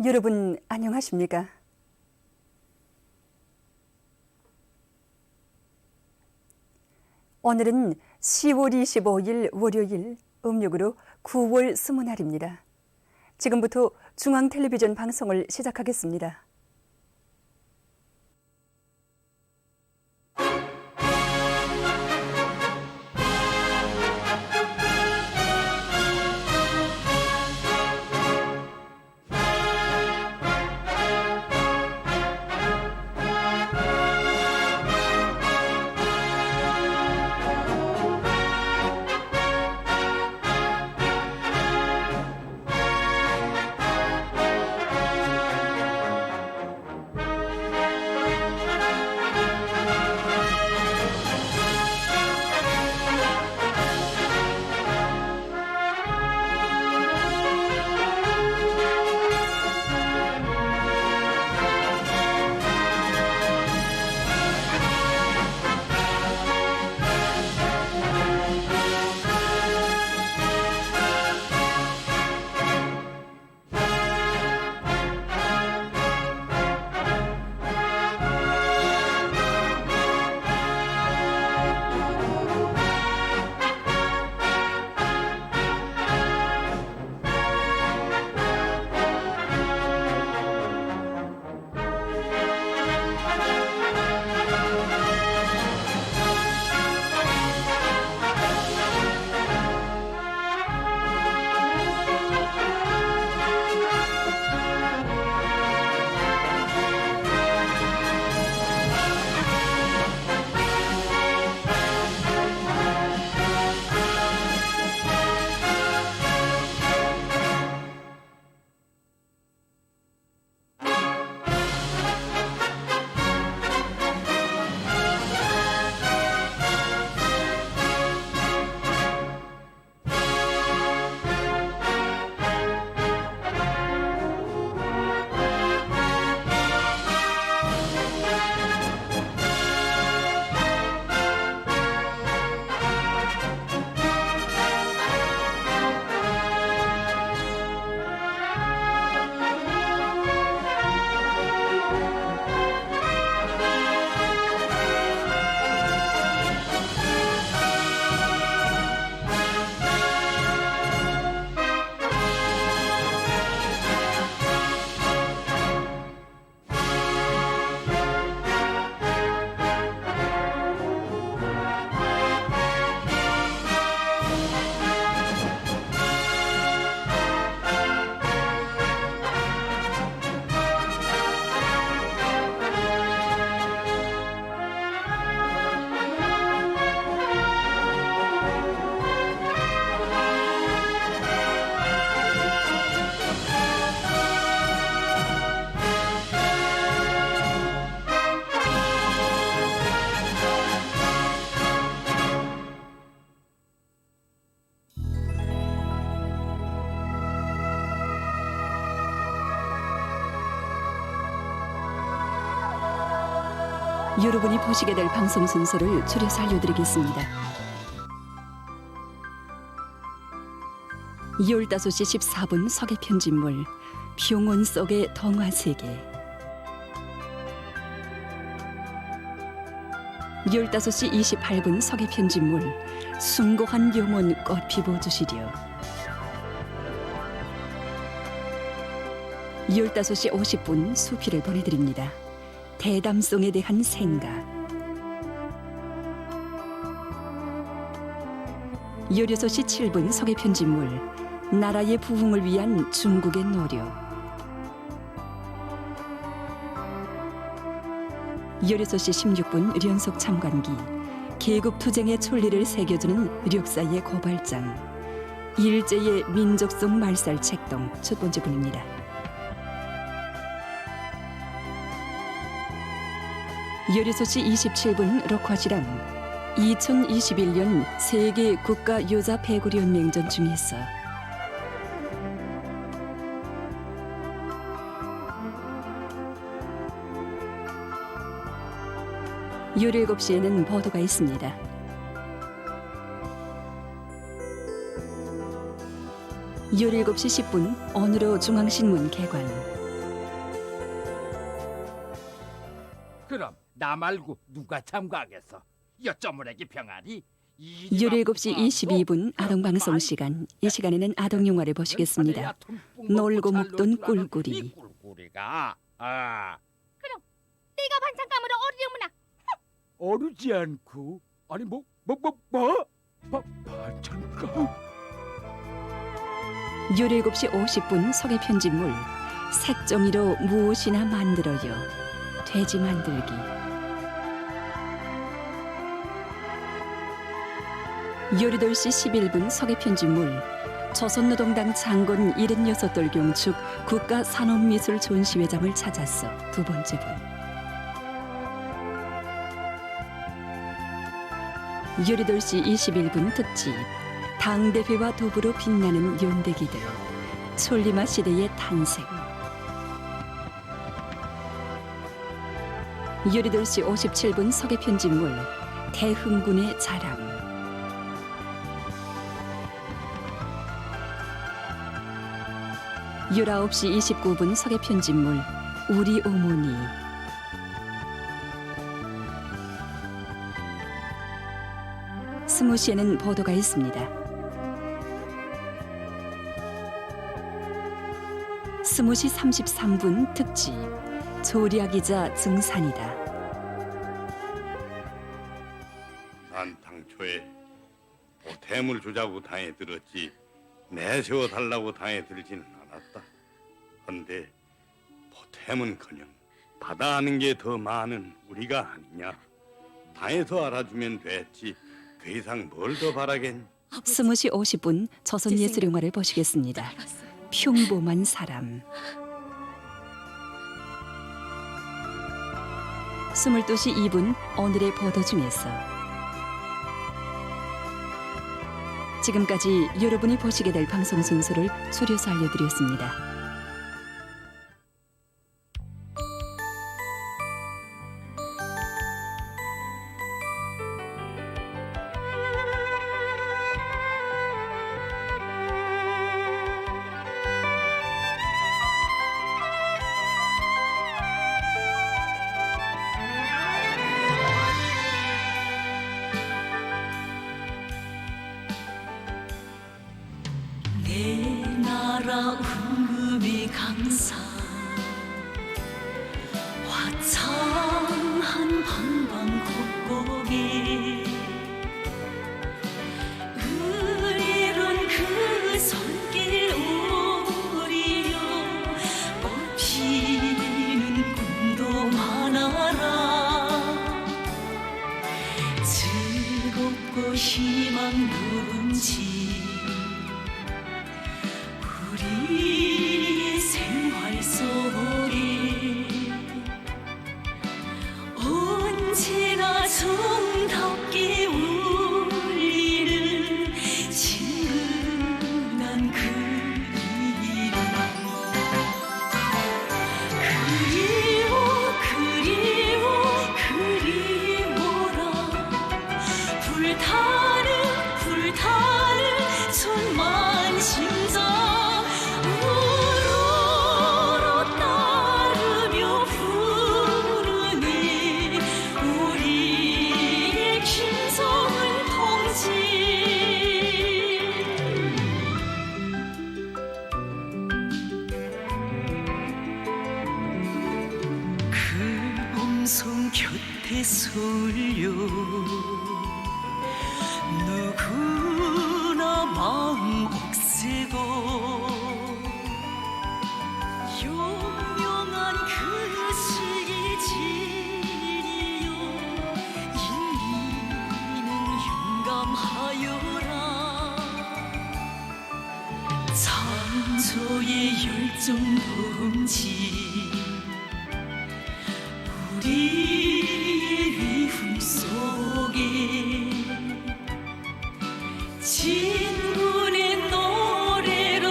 여러분 안녕하십니까? 오늘은 10월 25일 월요일, 음력으로 9월 20날입니다. 지금부터 중앙텔레비전 방송을 시작하겠습니다. 여러분이 보시게 될 방송 순서를 줄여서 알려드리겠습니다. 15시 14분 서계 편집물 평원 속의 동화세계, 15시 28분 서계 편집물 숭고한 영혼 꽃 피워주시려, 15시 50분 수필을 보내드립니다. 대담송에 대한 생각, 16시 7분 서계 편집물 나라의 부흥을 위한 중국의 노력, 16시 16분 연속 참관기 계급투쟁의 촌리를 새겨주는 력사의 고발장, 일제의 민족성 말살 책동 첫 번째 분입니다. 16시 27분 록화시랑 2021년 세계 국가 여자 배구리 연맹전 중에서 17시에는 보도가 있습니다. 17시 10분 오늘로 중앙신문 개관, 그럼 나 말고 누가 참가하겠어? 여쭤보래기 병아리. 17시 22분 아동방송 시간. 이 시간에는 아동영화를 보시겠습니다. 놀고 먹던 꿀꿀이. 꿀꿀이가 네가 반찬감으로 어리려무나. 어르지 않고 아니 반찬감? 17시 50분 소개 편집물. 색종이로 무엇이나 만들어요. 돼지 만들기. 18시 11분 소개 편집물. 조선노동당 창건 76돌 경축 국가산업미술 전시회장을 찾았어. 두 번째 분. 18시 21분 특집. 당대회와 더불어 빛나는 연대기들. 솔리마 시대의 탄생. 18시 57분 소개 편집물. 대흥군의 자랑. 19시 29분 소개 편집물. 우리 어머니. 20시에는 보도가 있습니다. 20시 33분 특집. 조리아 기자 증산이다. 난 당초에 보탬을 주자고 당에 들었지 내세워 달라고 당에 들지는 않았다. 헌데 보탬은커녕 받아하는 게 더 많은 우리가 아니냐. 당에서 알아주면 됐지 그 이상 뭘 더 바라겠니? 20시 50분 조선예술영화를 보시겠습니다. 평범한 사람. 22시 2분 오늘의 보도 중에서 지금까지 여러분이 보시게 될 방송 순서를 줄여서 알려드렸습니다. 내 나라 흥금이 강산 화창한 방방곡곡이 흐리는 그 손길 오리요 꽃피는 꿈도 많아라 즐겁고 희망 누군지 우리의 생활 속에 언제나 정답게 울리는 친근한 그 이름 그리워 그리워라 불타는 천만 심장 우러러 따르며 부르니 우리의 김성은 동지 그 음성 곁에 서울려 누구나 마음 억세고 용명한 그 시기 진이요 인민은 용감하여라 창조의 열정 동지 우리의 위훈 속에 진군의 노래로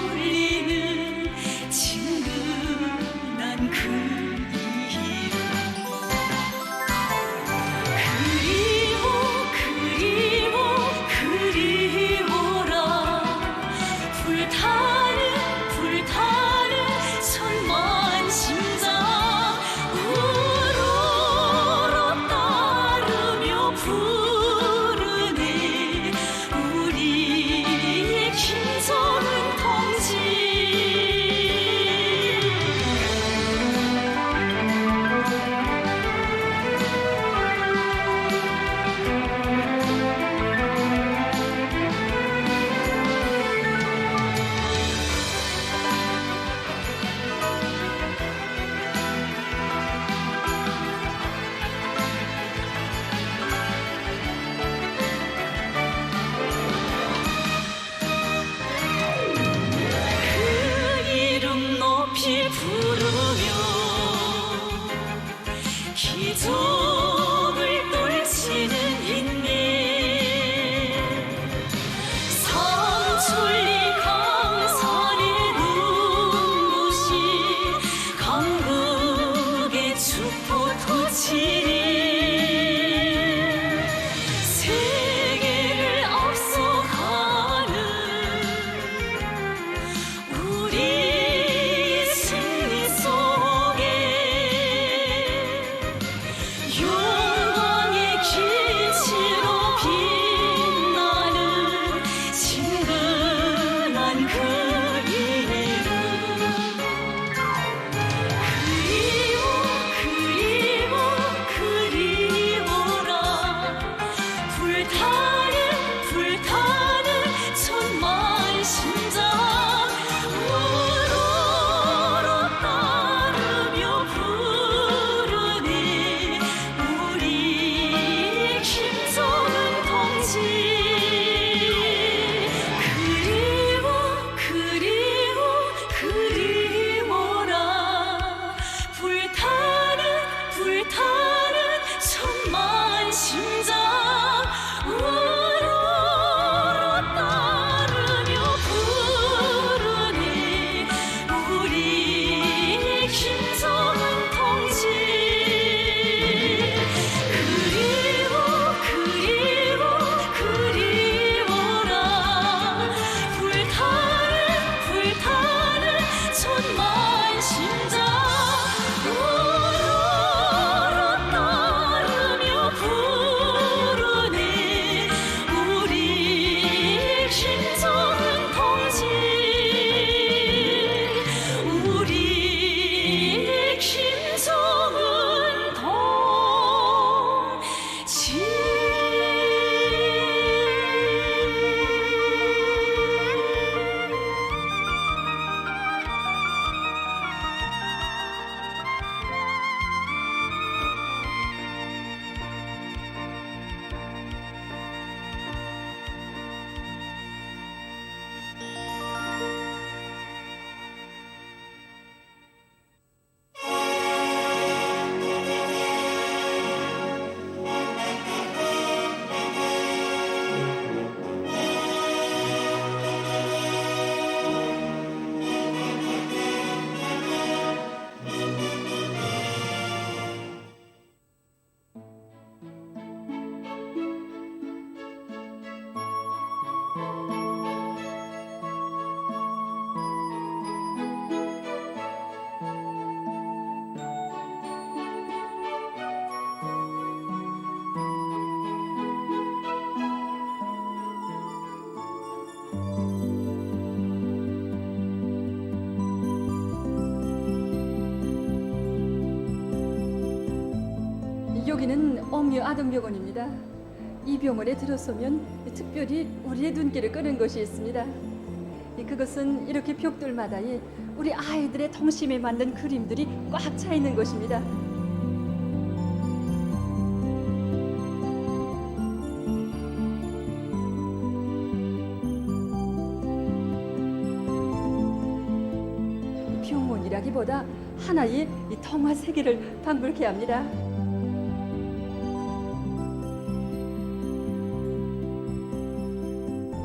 울리는 친근한 그 이름 그리워라 불타는 천만 심장 기적을 떨치는 인내 삼천리 강산의 눈부신 강국의 축포 터치리 세계를 앞서가는 우리 승리 속에 영광의 빛으로 빛나는 친근한 그 이름 그리워라 불타는 천만 심장 우러러 따르며 부르네 우리 김정은 동지 그리워라 불타는 천만 심장 우러러 따르며 부르네 우리 김정은 동지 그리워라 불타는 천만 심장 우러러 따르며 부르네 우리 김정은 동지 우리 김정은 동지 여기는 옥류 아동병원입니다. 이 병원에 들어서면 특별히 우리의 눈길을 끄는 것이 있습니다. 그것은 이렇게 벽돌마다에 우리 아이들의 동심에 맞는 그림들이 꽉 차 있는 것입니다. 병원이라기보다 하나의 이童話 세계를 방불케 합니다.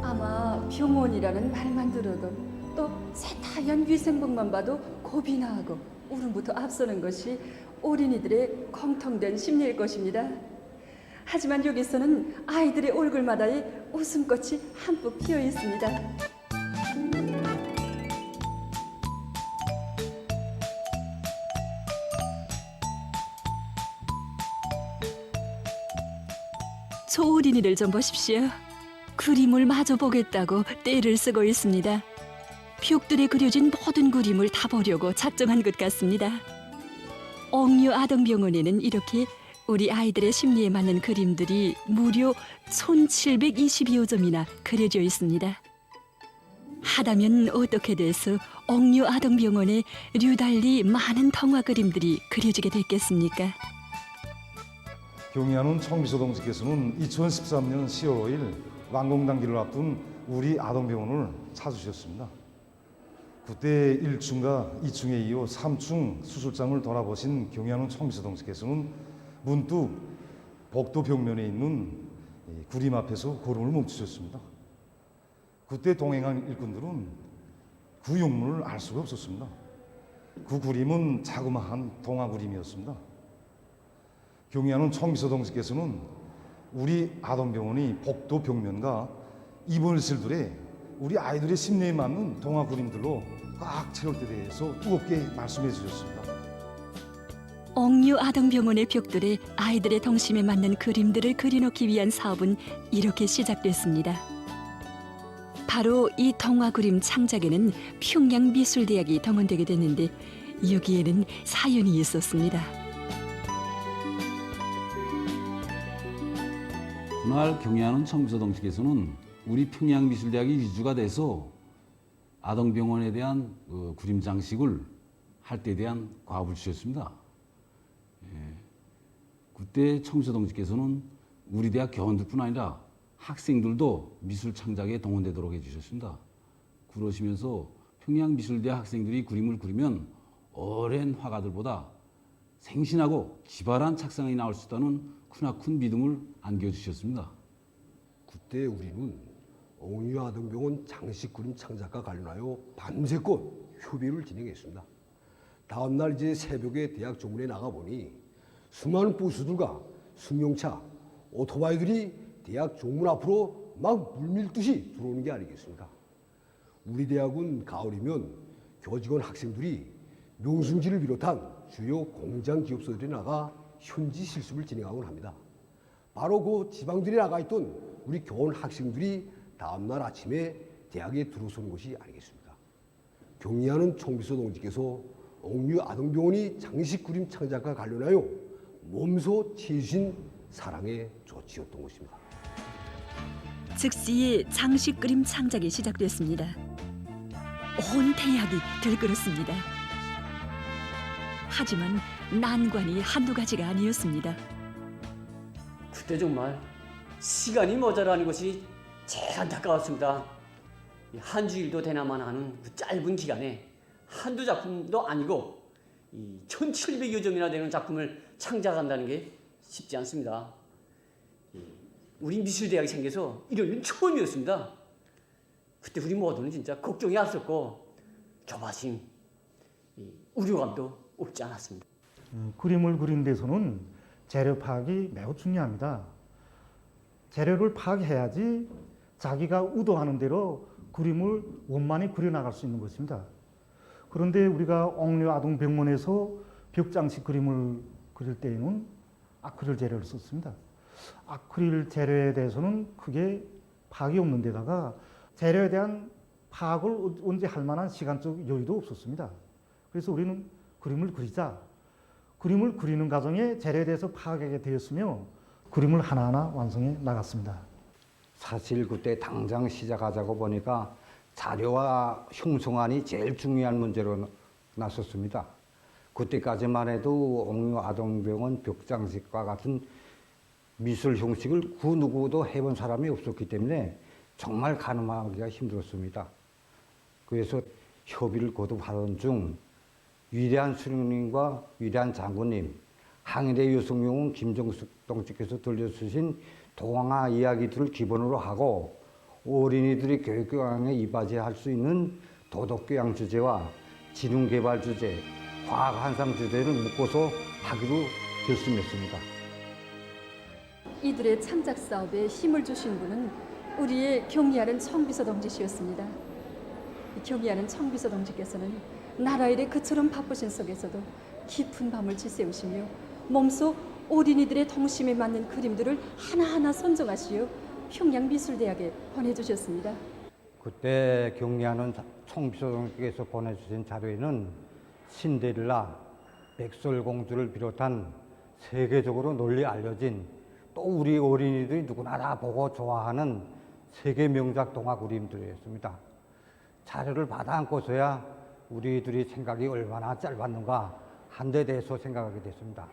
아마 병원이라는 말만 들어도 또 새하얀 위생복만 봐도 겁이 나고 울음부터 앞서는 것이 어린이들의 공통된 심리일 것입니다. 하지만 여기서는 아이들의 얼굴마다의 웃음꽃이 한뿍 피어 있습니다. 소어린이를 좀 보십시오. 그림을 마저 보겠다고 떼를 쓰고 있습니다. 벽돌에 그려진 모든 그림을 다 보려고 작정한 것 같습니다. 옥류 아동병원에는 이렇게 우리 아이들의 심리에 맞는 그림들이 무려 1722여 점이나 그려져 있습니다. 하다면 어떻게 돼서 옥류 아동병원에 류달리 많은童話 그림들이 그려지게 됐겠습니까? 경의하는 청미소 동지께서는 2013년 10월 5일 완공단기를 앞둔 우리 아동병원을 찾으셨습니다. 그때 1층과 2층에 이어 3층 수술장을 돌아보신 경의하는 청미소 동지께서는 문득 복도 벽면에 있는 이 구림 앞에서 걸음을 멈추셨습니다. 그때 동행한 일꾼들은 그 용문을 알 수가 없었습니다. 그 구림은 자그마한 동화 구림이었습니다. 경의하는 청비서 동지께서는 우리 아동병원이 복도 벽면과 입원실들의 우리 아이들의 심리에 맞는 동화 그림들로 꽉 채울 때 대해서 뜨겁게 말씀해 주셨습니다. 옥류 아동병원의 벽돌에 아이들의 동심에 맞는 그림들을 그려놓기 위한 사업은 이렇게 시작됐습니다. 바로 이 동화 그림 창작에는 평양미술대학이 동원되게 됐는데 여기에는 사연이 있었습니다. 그날 경의하는 청비서 동지께서는 우리 평양미술대학이 위주가 돼서 아동병원에 대한 그림 장식을 할 때에 대한 과업을 주셨습니다. 그때 청비서 동지께서는 우리 대학 교원들뿐 아니라 학생들도 미술 창작에 동원되도록 해주셨습니다. 그러시면서 평양미술대학 학생들이 그림을 그리면 오랜 화가들보다 생신하고 기발한 착상이 나올 수 있다는 크나큰 믿음을 안겨주셨습니다. 그때 우리는 옥류 아동병원 장식 그림 창작과 관련하여 밤새껏 협의를 진행했습니다. 다음날 이제 새벽에 대학 정문에 나가보니 수많은 버스들과 승용차, 오토바이들이 대학 정문 앞으로 막 물밀듯이 들어오는 게 아니겠습니까? 우리 대학은 가을이면 교직원 학생들이 명승지를 비롯한 주요 공장 기업소들에 나가 현지 실습을 진행하곤 합니다. 바로 그 지방들에 나가 있던 우리 교원 학생들이 다음날 아침에 대학에 들어서는 것이 아니겠습니까? 경의하는 총비서 동지께서 옥류 아동병원이 장식 그림 창작과 관련하여 몸소 취해주신 사랑의 조치였던 것입니다. 즉시 장식 그림 창작이 시작됐습니다. 온 대학이 들끓었습니다. 하지만 난관이 한두 가지가 아니었습니다. 그때 정말 시간이 모자라는 것이 제일 안타까웠습니다. 한 주일도 되나만 하는 그 짧은 기간에 한두 작품도 아니고 1700여 점이나 되는 작품을 창작한다는 게 쉽지 않습니다. 우리 미술대학이 생겨서 이런 일은 처음이었습니다. 그때 우리 모두는 진짜 걱정이 앞섰고 조바심, 우려감도 없지 않았습니다. 그림을 그린 데서는 재료 파악이 매우 중요합니다. 재료를 파악해야지 자기가 의도하는 대로 그림을 원만히 그려나갈 수 있는 것입니다. 그런데 우리가 옥류 아동병원에서 벽장식 그림을 그릴 때에는 아크릴 재료를 썼습니다. 아크릴 재료에 대해서는 크게 파악이 없는 데다가 재료에 대한 파악을 언제 할 만한 시간적 여유도 없었습니다. 그래서 우리는 그림을 그리자. 그림을 그리는 과정에 재료에 대해서 파악하게 되었으며 그림을 하나하나 완성해 나갔습니다. 사실 그때 당장 시작하자고 보니까 자료와 형성안이 제일 중요한 문제로 나섰습니다. 그때까지만 해도 옥류 아동병원 벽장식과 같은 미술 형식을 그 누구도 해본 사람이 없었기 때문에 정말 가늠하기가 힘들었습니다. 그래서 협의를 거듭하던 중 위대한 수령님과 위대한 장군님, 항일의 여성영웅 김정숙 동지께서 들려주신 동화 이야기들을 기본으로 하고 어린이들이 교육교양에 이바지할 수 있는 도덕교양 주제와 지능개발 주제, 과학환상 주제를 묶어서 하기로 결심했습니다. 이들의 창작 사업에 힘을 주신 분은 우리의 경의하는 청비서 동지시였습니다. 경의하는 청비서 동지께서는 나라 일에 그처럼 바쁘신 속에서도 깊은 밤을 지새우시며 몸소 어린이들의 동심에 맞는 그림들을 하나하나 선정하시어 평양미술대학에 보내주셨습니다. 그때 경리하는 총비서동께서 보내주신 자료에는 신데렐라, 백설공주를 비롯한 세계적으로 널리 알려진 또 우리 어린이들이 누구나 다 보고 좋아하는 세계 명작 동화 그림들이었습니다. 자료를 받아 안고서야 우리들이 생각이 얼마나 짧았는가 한 데 대해서 생각하게 됐습니다.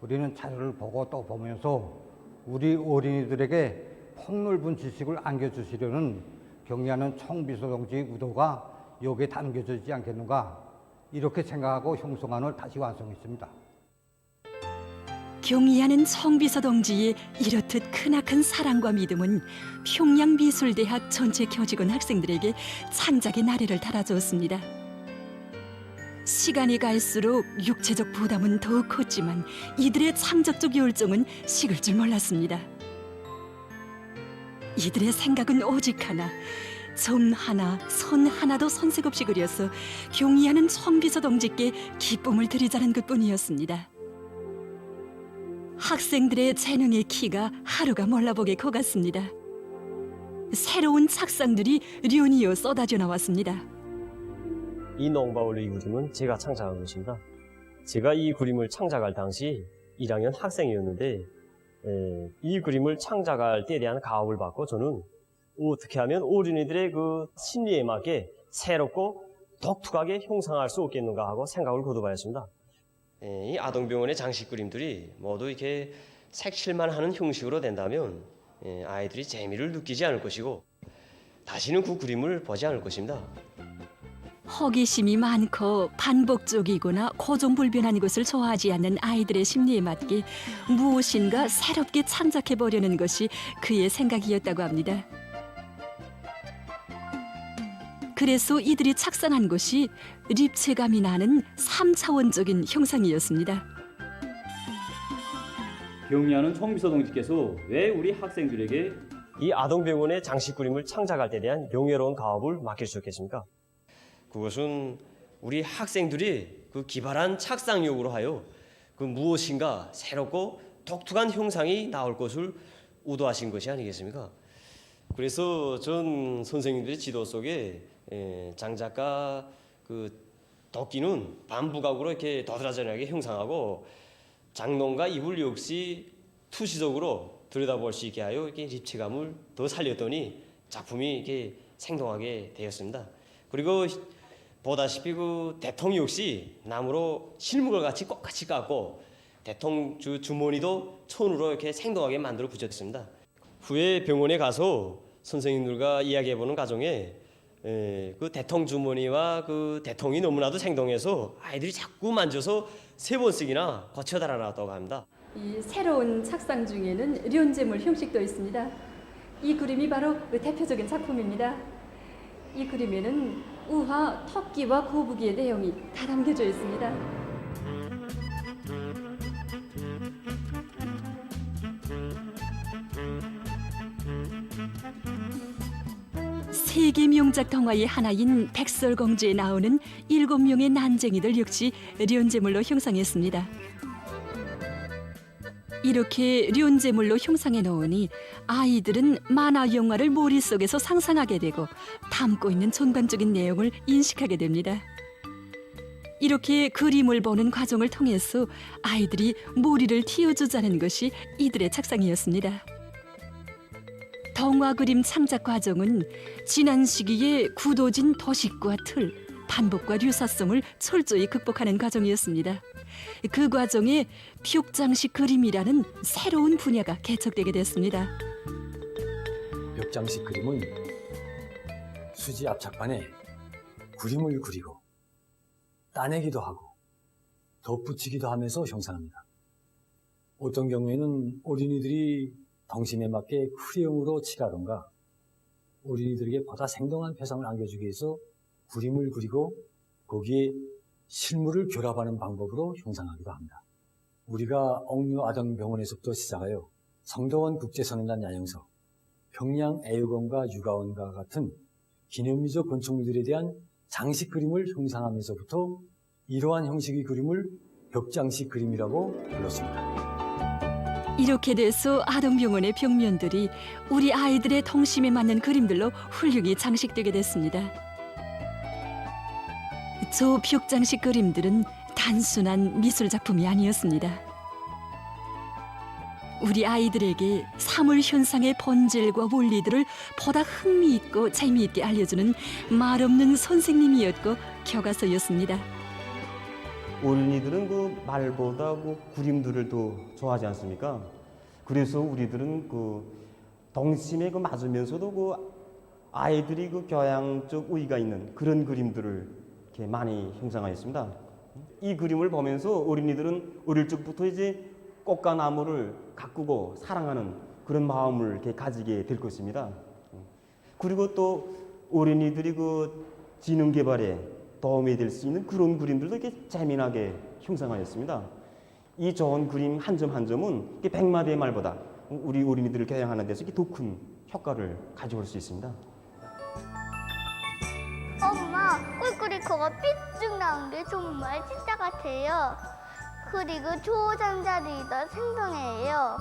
우리는 자료를 보고 또 보면서 우리 어린이들에게 폭넓은 지식을 안겨주시려는 경의하는 총비서 동지의 의도가 여기에 담겨져 있지 않겠는가 이렇게 생각하고 형성안을 다시 완성했습니다. 경의하는 청비서 동지의 이렇듯 크나큰 사랑과 믿음은 평양미술대학 전체 교직원 학생들에게 창작의 나래를 달아주었습니다. 시간이 갈수록 육체적 부담은 더욱 컸지만 이들의 창작적 열정은 식을 줄 몰랐습니다. 이들의 생각은 오직 하나, 점 하나, 선 하나도 손색 없이 그려서 경의하는 청비서 동지께 기쁨을 드리자는 것뿐이었습니다. 학생들의 재능의 키가 하루가 몰라보게 커갔습니다. 새로운 착상들이 류니어 쏟아져 나왔습니다. 이 농바울리 그림은 제가 창작한 것입니다. 제가 이 그림을 창작할 당시 1학년 학생이었는데 이 그림을 창작할 때에 대한 가업을 받고 저는 어떻게 하면 어린이들의 그 심리에 맞게 새롭고 독특하게 형상할 수 없겠는가 하고 생각을 거듭하였습니다. 이 아동병원의 장식 그림들이 모두 이렇게 색칠만 하는 형식으로 된다면 아이들이 재미를 느끼지 않을 것이고 다시는 그 그림을 보지 않을 것입니다. 호기심이 많고 반복적이거나 고정불변한 것을 좋아하지 않는 아이들의 심리에 맞게 무엇인가 새롭게 창작해보려는 것이 그의 생각이었다고 합니다. 그래서 이들이 착상한 것이 입체감이 나는 3차원적인 형상이었습니다. 경의하는 청비서 동지께서 왜 우리 학생들에게 이 아동병원의 장식 그림을 창작할 때 대한 명예로운 가업을 맡길 수 있겠습니까? 그것은 우리 학생들이 그 기발한 착상력으로 하여 그 무엇인가 새롭고 독특한 형상이 나올 것을 의도하신 것이 아니겠습니까? 그래서 전 선생님들의 지도 속에 장작과 그 도끼는 반부각으로 이렇게 더드라져나게 형상하고 장롱과 이불 역시 투시적으로 들여다볼 수 있게 하여 이렇게 입체감을 더 살렸더니 작품이 이렇게 생동하게 되었습니다. 그리고 보다시피 그 대통 역시 나무로 실묵을 같이 똑같이 깎고 대통 주머니도 천으로 이렇게 생동하게 만들어 붙였습니다. 후에 병원에 가서 선생님들과 이야기해보는 과정에 그 대통 주머니와 그 대통이 너무나도 생동해서 아이들이 자꾸 만져서 3번씩이나 거쳐 달아났다고 합니다. 이 새로운 착상 중에는 련제물 형식도 있습니다. 이 그림이 바로 그 대표적인 작품입니다. 이 그림에는 우화, 토끼와 거북이의 내용이 다 담겨져 있습니다. 세계 명작 동화의 하나인 백설공주에 나오는 7명의 난쟁이들 역시 련제물로 형상했습니다. 이렇게 련제물로 형상해 놓으니 아이들은 만화 영화를 머릿속에서 상상하게 되고 담고 있는 전반적인 내용을 인식하게 됩니다. 이렇게 그림을 보는 과정을 통해서 아이들이 머리를 틔워주자는 것이 이들의 착상이었습니다. 동화 그림 창작 과정은 지난 시기에 굳어진 도식과 틀, 반복과 유사성을 철저히 극복하는 과정이었습니다. 그 과정에 벽장식 그림이라는 새로운 분야가 개척되게 됐습니다. 벽장식 그림은 수지 압착판에 그림을 그리고 따내기도 하고 덧붙이기도 하면서 형상합니다. 어떤 경우에는 어린이들이 덩심에 맞게 크레용으로 칠하던가 어린이들에게 보다 생동한 표상을 안겨주기 위해서 그림을 그리고 거기에 실물을 결합하는 방법으로 형상하기도 합니다. 우리가 옥류 아동병원에서부터 시작하여 성도원 국제선언단 야영서, 평양 애육원과 육아원과 같은 기념비적 건축물들에 대한 장식 그림을 형상하면서부터 이러한 형식의 그림을 벽장식 그림이라고 불렀습니다. 이렇게 돼서 아동병원의 벽면들이 우리 아이들의 통심에 맞는 그림들로 훌륭히 장식되게 됐습니다. 저 벽장식 그림들은 단순한 미술 작품이 아니었습니다. 우리 아이들에게 사물 현상의 본질과 원리들을 보다 흥미있고 재미있게 알려주는 말없는 선생님이었고 교과서였습니다. 어린이들은 그 말보다 그 그림들을 더 좋아하지 않습니까? 그래서 우리들은 그 동심에 그 맞으면서도 그 아이들이 그 교양적 의의가 있는 그런 그림들을 이렇게 많이 형상하였습니다. 이 그림을 보면서 어린이들은 어릴 적부터 이제 꽃과 나무를 가꾸고 사랑하는 그런 마음을 이렇게 가지게 될 것입니다. 그리고 또 어린이들이 그 지능 개발에 도움이 될 수 있는 그런 그림들도 이렇게 재미나게 형상하였습니다. 이 좋은 그림 한 점 한 점은 100마디의 말보다 우리 어린이들을 교양하는 데서 더 큰 효과를 가져올 수 있습니다. 엄마, 꿀꿀이코가 삐쭉 나온 게 정말 진짜 같아요. 그리고 조장자들이 생동해요.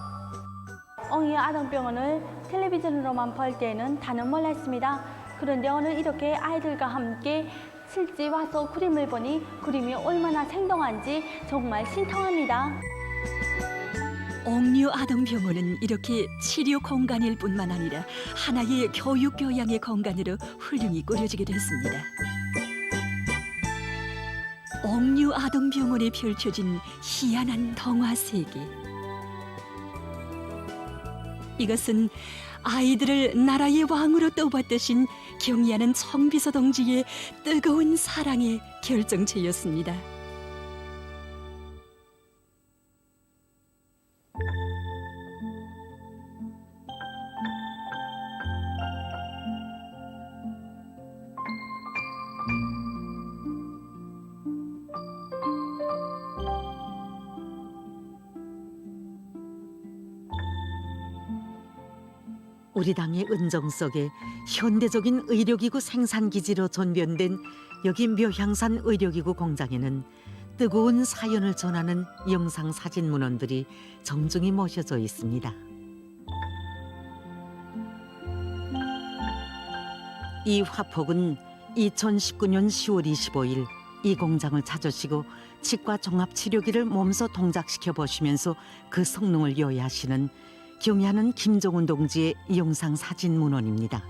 엉이와 아동병원을 텔레비전으로만 볼 때는 다는 몰랐습니다. 그런데 오늘 이렇게 아이들과 함께 실제 와서 그림을 보니 그림이 얼마나 생동한지 정말 신통합니다. 옥류 아동병원은 이렇게 치료 공간일 뿐만 아니라 하나의 교육 교양의 공간으로 훌륭히 꾸려지게 됐습니다. 옥류 아동병원에 펼쳐진 희한한 동화 세계. 이것은 아이들을 나라의 왕으로 떠받드신 경의하는 청비서 동지의 뜨거운 사랑의 결정체였습니다. 우리 당의 은정 속에 현대적인 의료기구 생산기지로 전변된 여기 묘향산 의료기구 공장에는 뜨거운 사연을 전하는 영상사진 문헌들이 정중히 모셔져 있습니다. 이 화폭은 2019년 10월 25일 이 공장을 찾으시고 치과 종합치료기를 몸소 동작시켜 보시면서 그 성능을 요해하시는 경의하는 김종훈 동지의 영상 사진 문헌입니다.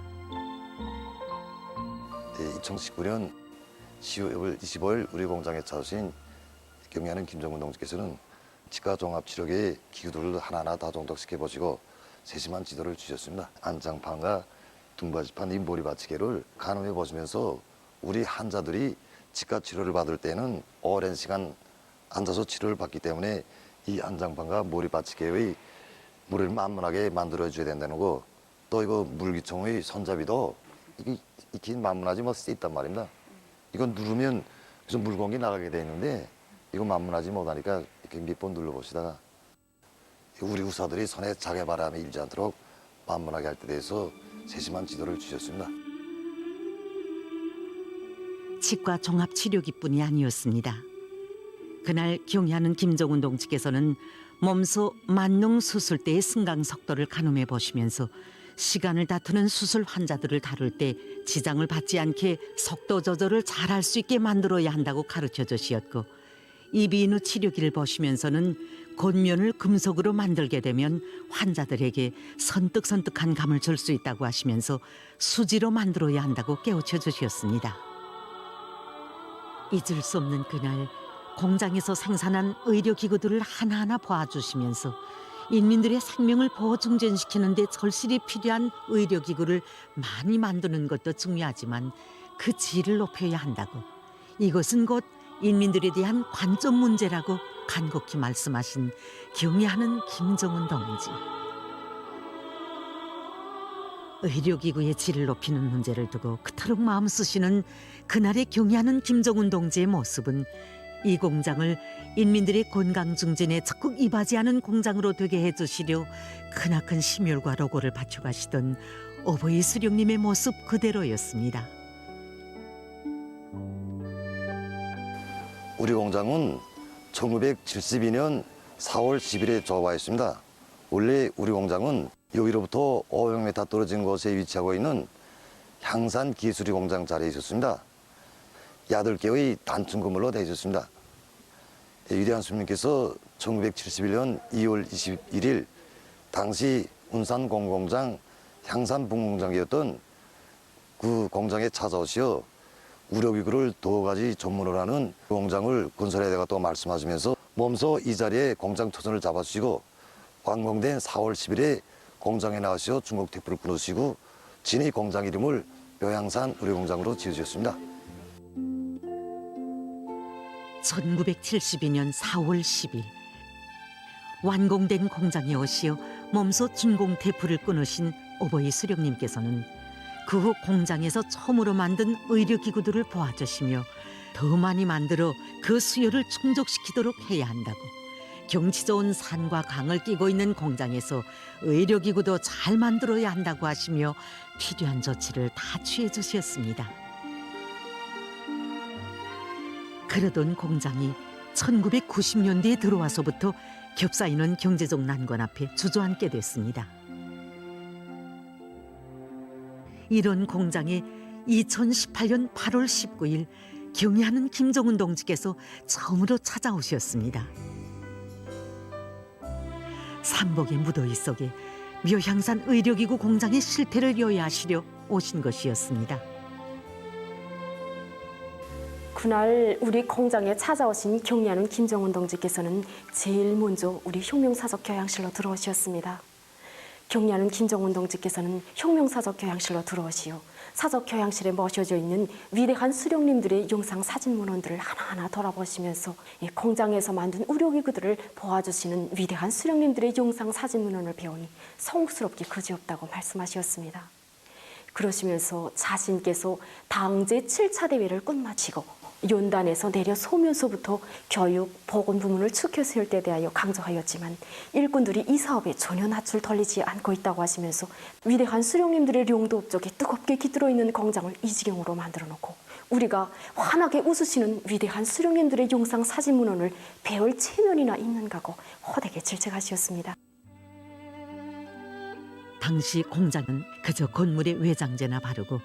네, 2019년 10월 25일 우리 공장에 찾으신 경의하는 김종훈 동지께서는 치과 종합치료기의 기구들을 하나하나 다 동작시켜 보시고 세심한 지도를 주셨습니다. 안장판과 둥바지판 이 모리받치개를 가늠해 보시면서 우리 환자들이 치과 치료를 받을 때는 오랜 시간 앉아서 치료를 받기 때문에 이 안장판과 모리받치개의 물을 만만하게 만들어줘야 된다는 거. 또 이거 물기총의 손잡이도 이게 익힌 만만하지 뭐 있단 말입니다. 이건 누르면 그래서 물공기 나가게 돼 있는데 이거 만만하지 못하니까 이렇게 몇 번 눌러보시다가 우리 의사들이 손에 자개바람이 일지 않도록 만만하게 할 때 대해서 세심한 지도를 주셨습니다. 치과 종합치료기뿐이 아니었습니다. 그날 경의하는 김종훈 동지께서는 몸소 만능 수술대의 승강 속도를 가늠해 보시면서 시간을 다투는 수술 환자들을 다룰 때 지장을 받지 않게 속도 조절을 잘할 수 있게 만들어야 한다고 가르쳐 주시었고, 이비인후 치료기를 보시면서는 곤면을 금속으로 만들게 되면 환자들에게 선뜩선뜩한 감을 줄 수 있다고 하시면서 수지로 만들어야 한다고 깨우쳐 주셨습니다. 잊을 수 없는 그날, 공장에서 생산한 의료기구들을 하나하나 봐주시면서 인민들의 생명을 보증전시키는 데 절실히 필요한 의료기구를 많이 만드는 것도 중요하지만 그 질을 높여야 한다고, 이것은 곧 인민들에 대한 관점 문제라고 간곡히 말씀하신 경의하는 김종훈 동지. 의료기구의 질을 높이는 문제를 두고 그토록 마음 쓰시는 그날의 경의하는 김종훈 동지의 모습은 이 공장을 인민들의 건강 증진에 적극 이바지하는 공장으로 되게 해주시려 크나큰 심혈과 노고를 바쳐가시던 어버이 수령님의 모습 그대로였습니다. 우리 공장은 1972년 4월 10일에 조업하였습니다. 원래 우리 공장은 여기로부터 500m 떨어진 곳에 위치하고 있는 향산 기술이 공장 자리에 있었습니다. 8개의 단층 건물로 되어 있었습니다. 위대한 스님께서 1971년 2월 21일 당시 운산 공공장 향산 분공장이었던 그 공장에 찾아오시어 의료기구를 2가지 전문으로 하는 공장을 건설해야 되겠다고 말씀하시면서 몸소 이 자리에 공장 터전을 잡아주시고 완공된 4월 10일에 공장에 나가시어 중국 택배를 끊으시고 진의 공장 이름을 묘향산 의료공장으로 지어주셨습니다. 1972년 4월 10일 완공된 공장에 오시어 몸소 준공태 불을 끊으신 오보이 수령님께서는 그 후 공장에서 처음으로 만든 의료기구들을 보아주시며 더 많이 만들어 그 수요를 충족시키도록 해야 한다고, 경치 좋은 산과 강을 끼고 있는 공장에서 의료기구도 잘 만들어야 한다고 하시며 필요한 조치를 다 취해 주셨습니다. 그러던 공장이 1990년대에 들어와서부터 겹사이는 경제적 난관 앞에 주저앉게 됐습니다. 이런 공장에 2018년 8월 19일 경의하는 김정은 동지께서 처음으로 찾아오셨습니다. 삼복의 무더위 속에 묘향산 의료기구 공장의 실태를 요야하시려 오신 것이었습니다. 그날 우리 공장에 찾아오신 경의하는 김정은 동지께서는 제일 먼저 우리 혁명사적 교양실로 들어오셨습니다. 경의하는 김정은 동지께서는 혁명사적 교양실로 들어오시어 사적 교양실에 모셔져 있는 위대한 수령님들의 영상 사진 문헌들을 하나하나 돌아보시면서 이 공장에서 만든 의료기구들을 보아주시는 위대한 수령님들의 영상 사진 문헌을 배우니 성스럽기 그지없다고 말씀하셨습니다. 그러시면서 자신께서 당제 7차 대회를 끝마치고 연단에서 내려 소면서부터 교육, 보건 부문을 축혀 세울 때 대하여 강조하였지만 일꾼들이 이 사업에 전혀 낯을 돌리지 않고 있다고 하시면서 위대한 수령님들의 용도 업적이 뜨겁게 깃들어 있는 공장을 이 지경으로 만들어 놓고 우리가 환하게 웃으시는 위대한 수령님들의 영상 사진 문헌을 배울 체면이나 있는가고 호되게 질책하셨습니다. 당시 공장은 그저 건물에 외장재나 바르고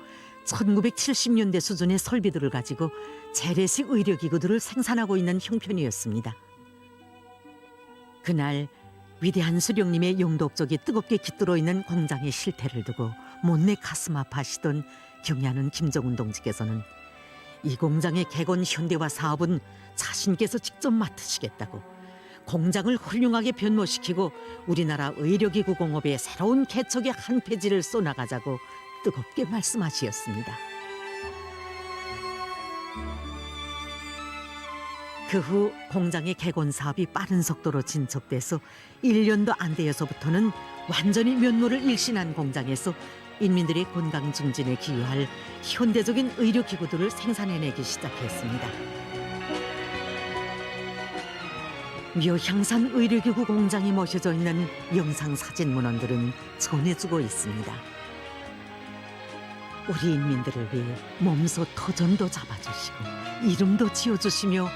1970년대 수준의 설비들을 가지고 재래식 의료기구들을 생산하고 있는 형편이었습니다. 그날 위대한 수령님의 용도 업적이 뜨겁게 깃들어 있는 공장의 실태를 두고 못내 가슴 아파하시던 경의하는 김정은 동지께서는 이 공장의 개건 현대화 사업은 자신께서 직접 맡으시겠다고, 공장을 훌륭하게 변모시키고 우리나라 의료기구 공업의 새로운 개척의 한 페이지를 쏘나가자고 뜨겁게 말씀하시었습니다. 그 후 공장의 개건 사업이 빠른 속도로 진척돼서 1년도 안 되어서부터는 완전히 면모를 일신한 공장에서 인민들의 건강 증진에 기여할 현대적인 의료기구들을 생산해내기 시작했습니다. 묘향산 의료기구 공장에 모셔져 있는 영상사진 문헌들은 전해주고 있습니다. 우리 인민들을 위해 몸소 터전도 잡아주시고 이름도 지어주시며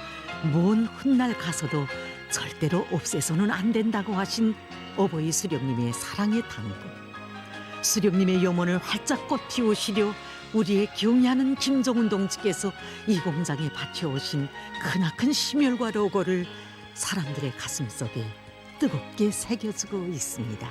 먼 훗날 가서도 절대로 없애서는 안 된다고 하신 오보이 수령님의 사랑의 당부, 수령님의 염원을 활짝 꽃 피우시려 우리의 경의하는 김정은 동지께서 이 공장에 바쳐오신 크나큰 심혈과 로고를 사람들의 가슴속에 뜨겁게 새겨주고 있습니다.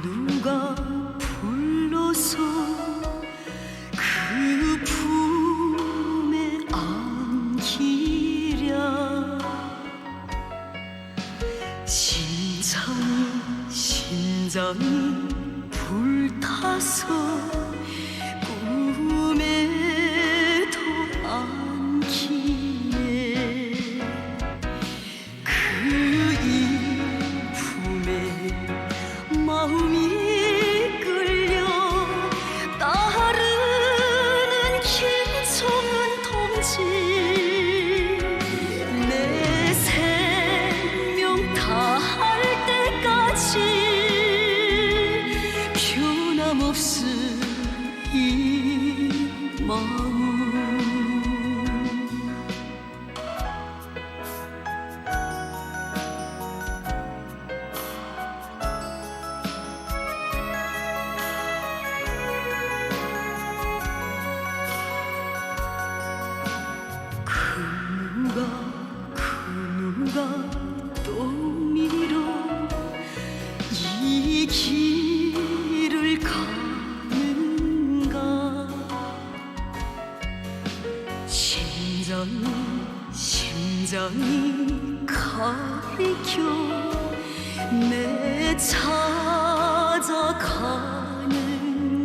누가 불러서 그 품에 안기랴. 심장이 불타서 꿈에도 안기네. 마음이 끌려 따르는 김정은 동지. 내 생명 다할 때까지 변함없음 고향이 가리켜 내 찾아가는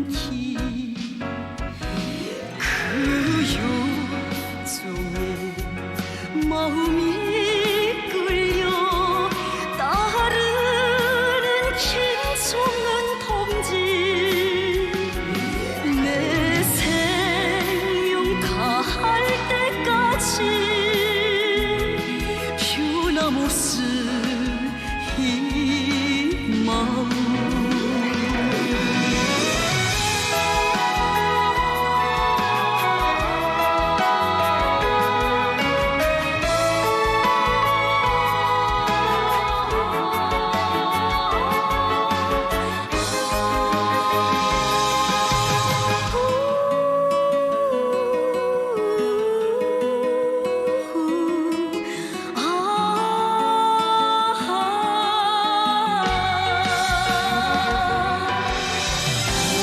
길 그 요정에 마음이 끌려 따르는 김종은 동지 내 생명 다할 때까지 변함없을 이 마음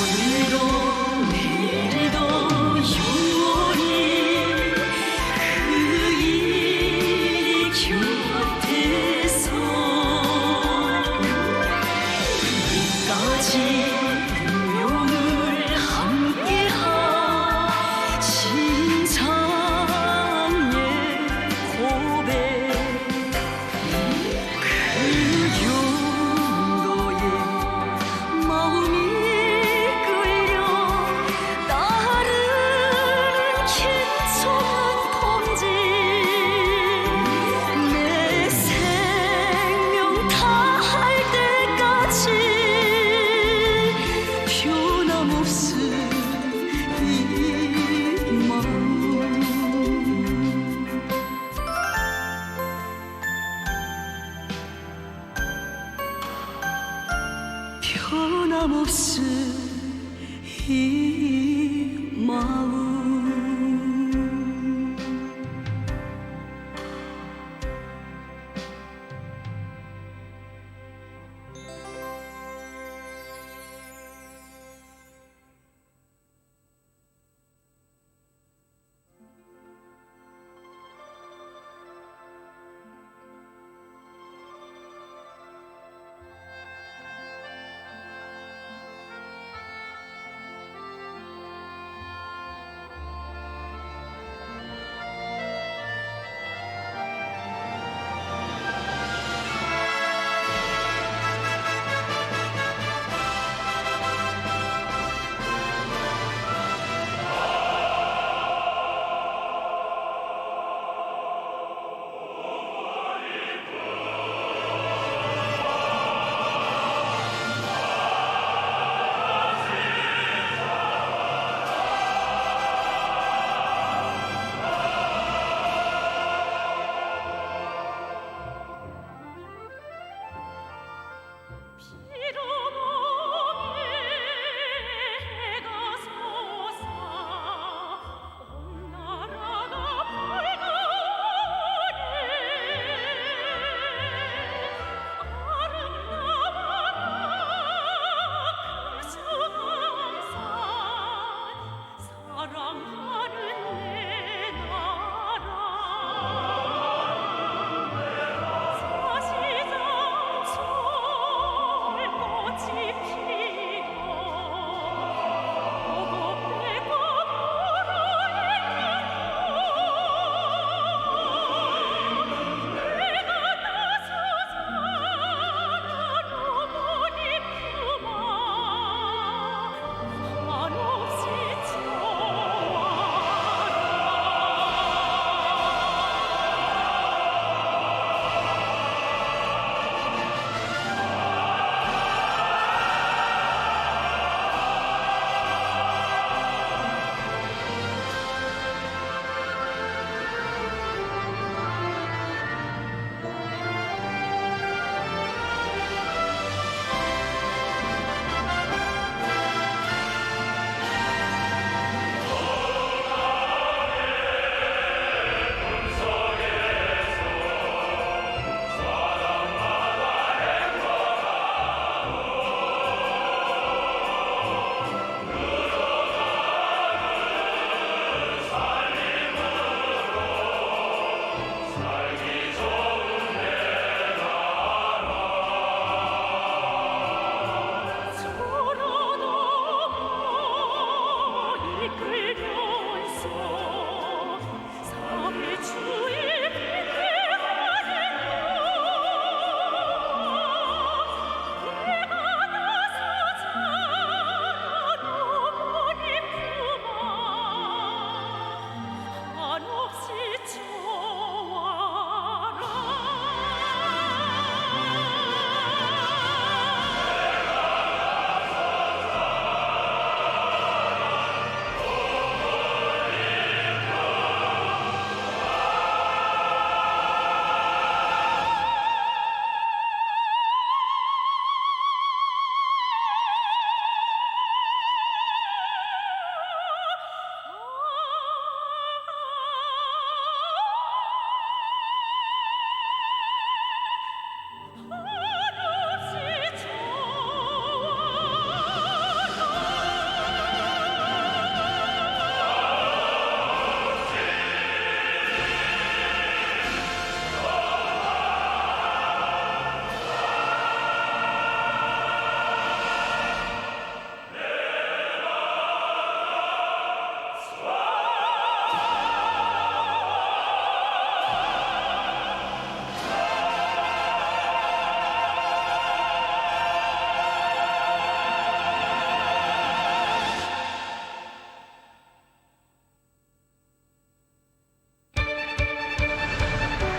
오늘도 내일도 영원히 그이 곁에서 끝까지 운명을 함께한 심장의 고백 그 용도에 마음이 끌려 따르는 김종은 동지 내 생명 다할 때까지 변함없을 이 마음 변함없을 이 마음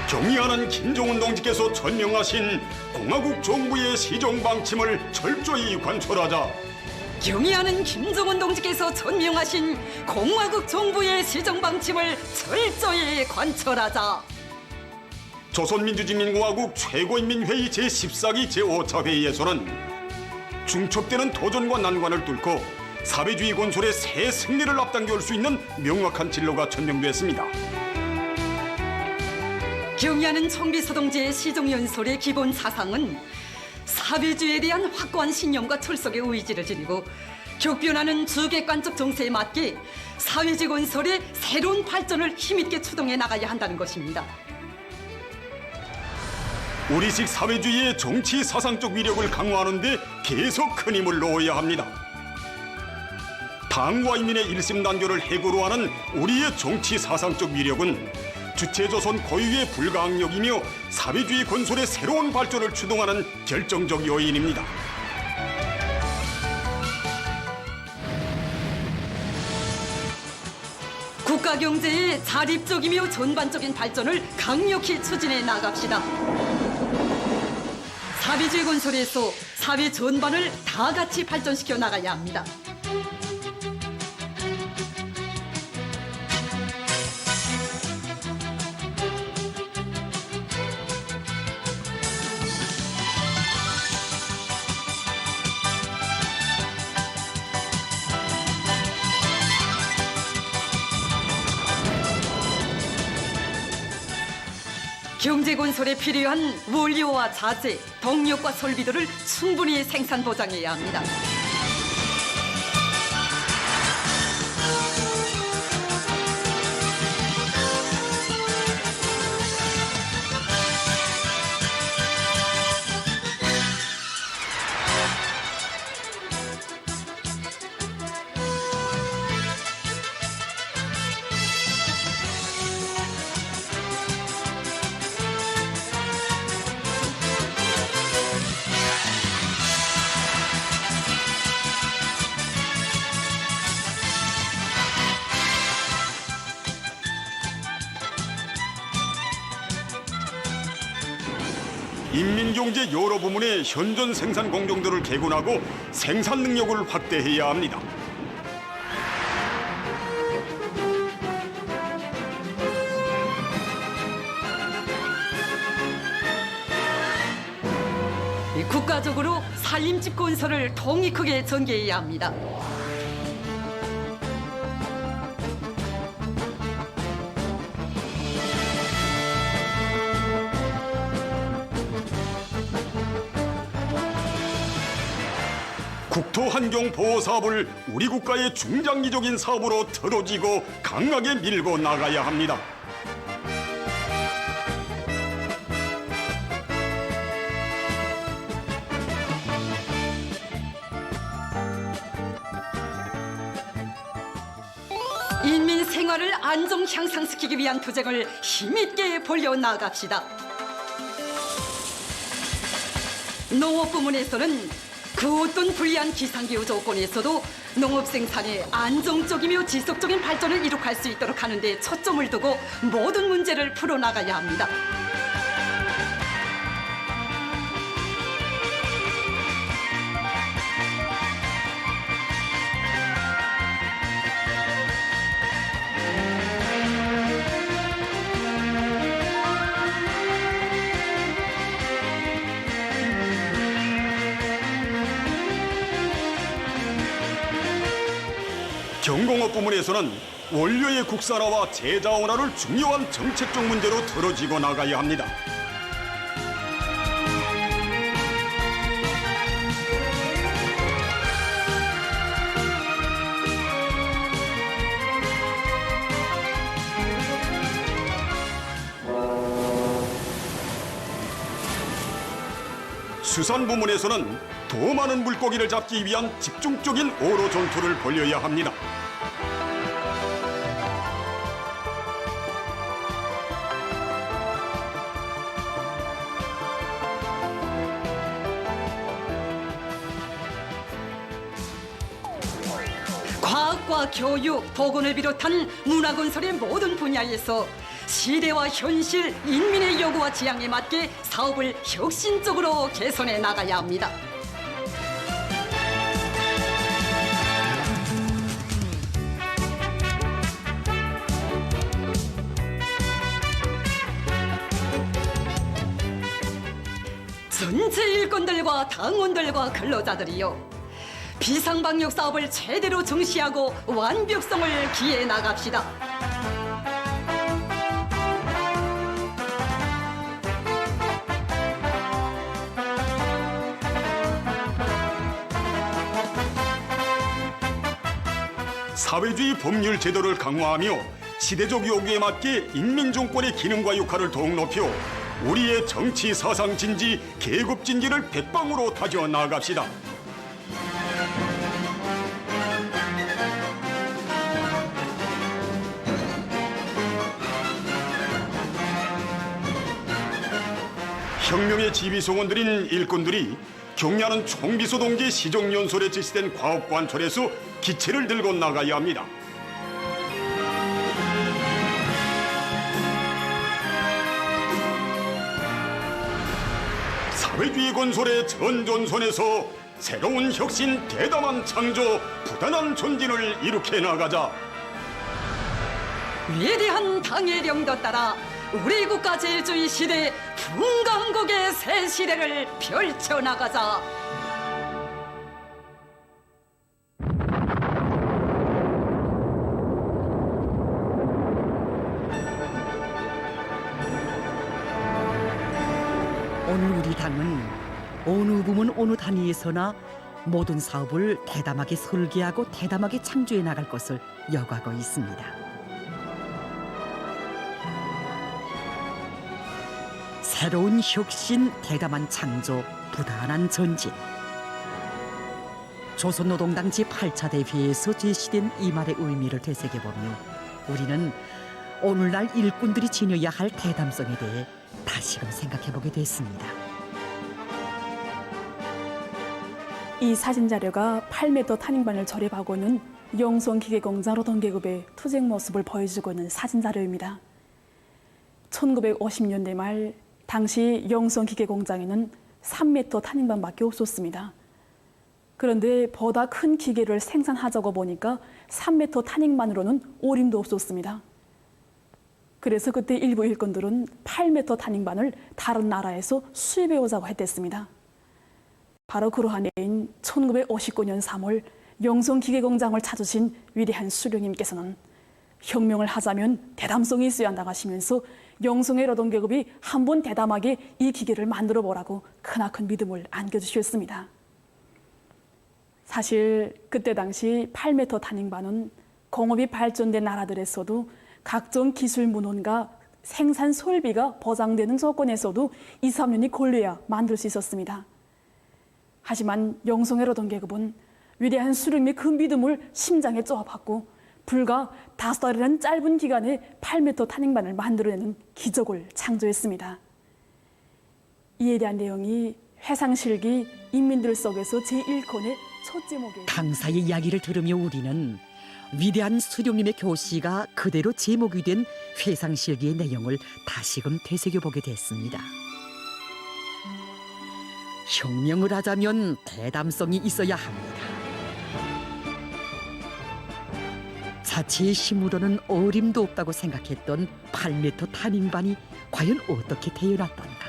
경의하는 김정은 동지께서 천명하신 공화국 정부의 시정 방침을 철저히 관철하자. 경의하는 김정은 동지께서 천명하신 공화국 정부의 시정 방침을 철저히 관철하자. 조선민주주의인공화국 최고인민회의 제14기 제5차 회의에서는 중첩되는 도전과 난관을 뚫고 사회주의 건설의 새 승리를 앞당겨올 수 있는 명확한 진로가 천명됐습니다. 경의하는 청비서 동지의 시정연설의 기본 사상은 사회주의에 대한 확고한 신념과 철석의 의지를 지니고 격변하는 주객관적 정세에 맞게 사회주의 건설의 새로운 발전을 힘있게 추동해 나가야 한다는 것입니다. 우리식 사회주의의 정치 사상적 위력을 강화하는 데 계속 큰 힘을 놓아야 합니다. 당과 인민의 일심단결을 해고로 하는 우리의 정치 사상적 위력은 주체조선 고유의 불가항력이며 사회주의 건설의 새로운 발전을 추동하는 결정적 요인입니다. 국가 경제의 자립적이며 전반적인 발전을 강력히 추진해 나갑시다. 사회주의 건설에서 사회 전반을 다 같이 발전시켜 나가야 합니다. 경제 건설에 필요한 원료와 자재, 동력과 설비들을 충분히 생산 보장해야 합니다. 인민경제 여러 부문의 현존 생산 공정들을 개군하고 생산 능력을 확대해야 합니다. 국가적으로 산림집 건설을 통이 크게 전개해야 합니다. 국토 환경 보호 사업을 우리 국가의 중장기적인 사업으로 틀어지고 강하게 밀고 나가야 합니다. 인민 생활을 안정 향상시키기 위한 투쟁을 힘있게 벌여 나갑시다. 농업 부문에서는 그 어떤 불리한 기상기후 조건에서도 농업 생산의 안정적이며 지속적인 발전을 이룩할 수 있도록 하는 데 초점을 두고 모든 문제를 풀어나가야 합니다. 경공업 부문에서는 원료의 국산화와 재자원화를 중요한 정책적 문제로 틀어지고 나가야 합니다. 수산 부문에서는 더 많은 물고기를 잡기 위한 집중적인 어로 전투를 벌여야 합니다. 과학과 교육, 보건을 비롯한 문화건설의 모든 분야에서 시대와 현실, 인민의 요구와 지향에 맞게 사업을 혁신적으로 개선해 나가야 합니다. 전체 일꾼들과 당원들과 근로자들이요, 비상방역 사업을 제대로 정시하고 완벽성을 기해 나갑시다. 사회주의 법률 제도를 강화하며 시대적 요구에 맞게 인민정권의 기능과 역할을 더욱 높여 우리의 정치, 사상, 진지, 계급 진지를 백방으로 다져 나아갑시다. 혁명의 지휘소원들인 일꾼들이 경야는 총비서동지 시정연설에 제시된 과업관철에서 기체를 들고 나가야 합니다. 사회주의 건설의 전전선에서 새로운 혁신, 대담한 창조, 부단한 전진을 일으켜 나가자. 위대한 당의 령도 따라 우리 국가 제일주의 시대 풍강국의 새 시대를 펼쳐나가자. 오늘 우리 당은 어느 부문 어느 단위에서나 모든 사업을 대담하게 설계하고 대담하게 창조해 나갈 것을 요구하고 있습니다. 새로운 혁신, 대담한 창조, 부단한 전진. 조선노동당 제8차 대회에서 제시된 이 말의 의미를 되새겨보며 우리는 오늘날 일꾼들이 지녀야 할 대담성에 대해 다시금 생각해보게 됐습니다. 이 사진 자료가 8m 탄인반을 조립하고 있는 영성기계공장 노동계급의 투쟁 모습을 보여주고 있는 사진 자료입니다. 1950년대 말 당시 영성기계공장에는 3m 탄인반밖에 없었습니다. 그런데 보다 큰 기계를 생산하자고 보니까 3m 탄인반으로는 오림도 없었습니다. 그래서 그때 일부 일꾼들은 8m 탄인반을 다른 나라에서 수입해 오자고 했댔습니다. 바로 그러한 해인 1959년 3월 영성기계공장을 찾으신 위대한 수령님께서는 혁명을 하자면 대담성이 있어야 한다고 하시면서 영성의 노동계급이 한번 대담하게 이 기계를 만들어 보라고 크나큰 믿음을 안겨주셨습니다. 사실 그때 당시 8m 탄인반은 공업이 발전된 나라들에서도 각종 기술 문헌과 생산 설비가 보장되는 조건에서도 2, 3년이 걸려야 만들 수 있었습니다. 하지만 영성의 노동계급은 위대한 수령님의 그 믿음을 심장에 쪼아받고 불과 5달이라는 짧은 기간에 8m 탄인반을 만들어내는 기적을 창조했습니다. 이에 대한 내용이 회상실기 인민들 속에서 제1권의 첫 제목에 강사의 이야기를 들으며 우리는 위대한 수령님의 교시가 그대로 제목이 된 회상실기의 내용을 다시금 되새겨보게 됐습니다. 혁명을 하자면 대담성이 있어야 합니다. 자체의 힘으로는 어림도 없다고 생각했던 8m 탄인반이 과연 어떻게 태어났던가.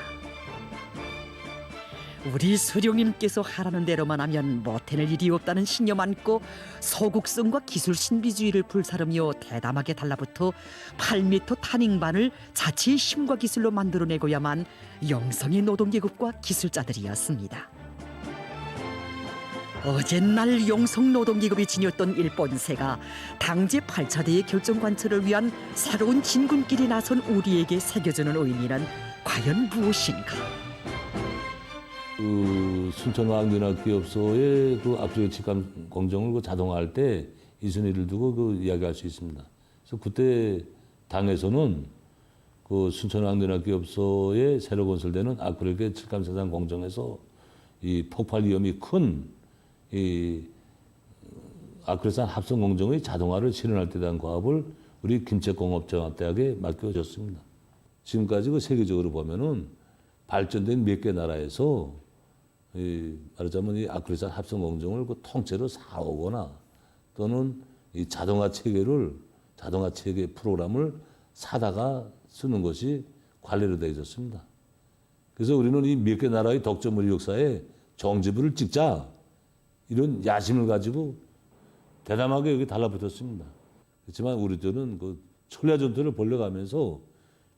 우리 수령님께서 하라는 대로만 하면 못해낼 일이 없다는 신념 안고 소국성과 기술 신비주의를 불사르며 대담하게 달라붙어 8m 탄인반을 자체의 힘과 기술로 만들어내고야만 영성의 노동계급과 기술자들이었습니다. 어젠날 영성 노동계급이 지녔던 일본세가 당제 8차 대의 결정관철을 위한 새로운 진군길에 나선 우리에게 새겨주는 의미는 과연 무엇인가? 순천화학연합기업소의 그 압수력 직감 공정을 자동화할 때 이 순위를 두고 이야기할 수 있습니다. 그래서 그때 당에서는 그 순천화학연합기업소에 새로 건설되는 압수력 직감 생산 공정에서 이 폭발 위험이 큰 이 압수력산 합성 공정의 자동화를 실현할 때 대한 과업을 우리 김책공업정학대학에 맡겨졌습니다. 지금까지 그 세계적으로 보면은 발전된 몇 개 나라에서 말하자면 이 아크릴산 합성 공정을 그 통째로 사오거나 또는 이 자동화 체계 프로그램을 사다가 쓰는 것이 관례로 되어 있었습니다. 그래서 우리는 이 몇 개 나라의 덕점 우리 역사에 정지부를 찍자 이런 야심을 가지고 대담하게 여기 달라붙었습니다. 그렇지만 우리들은 그 천리전투를 벌려가면서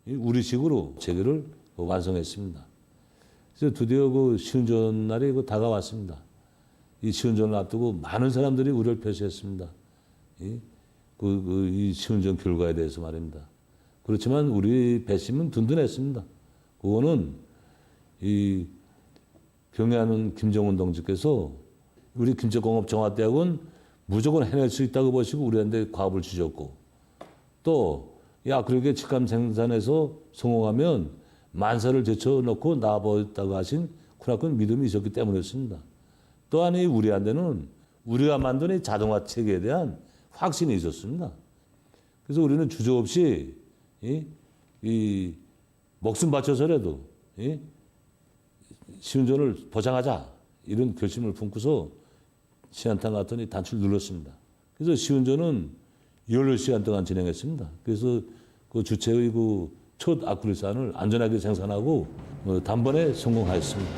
우리식으로 체계를 완성했습니다. 그래서 드디어 그 시운전 날이 다가왔습니다. 이 시운전을 앞두고 많은 사람들이 우려를 표시했습니다. 이 시운전 결과에 대해서 말입니다. 그렇지만 우리 배심은 든든했습니다. 그거는 이 경애하는 김정은 동지께서 우리 김책공업정학대학은 무조건 해낼 수 있다고 보시고 우리한테 과업을 주셨고 또 아크릴계 직감 생산에서 성공하면 만사를 제쳐놓고 나아보겠다고 하신 크나큰 믿음이 있었기 때문이었습니다. 또한 우리한테는 우리가 만든 이 자동화 체계에 대한 확신이 있었습니다. 그래서 우리는 주저없이 이 목숨 바쳐서라도 시운전을 보장하자 이런 결심을 품고서 시한탄 같은 단추를 눌렀습니다. 그래서 시운전은 18시간 동안 진행했습니다. 그래서 그 주체의 첫 아크릴산을 안전하게 생산하고 단번에 성공하였습니다.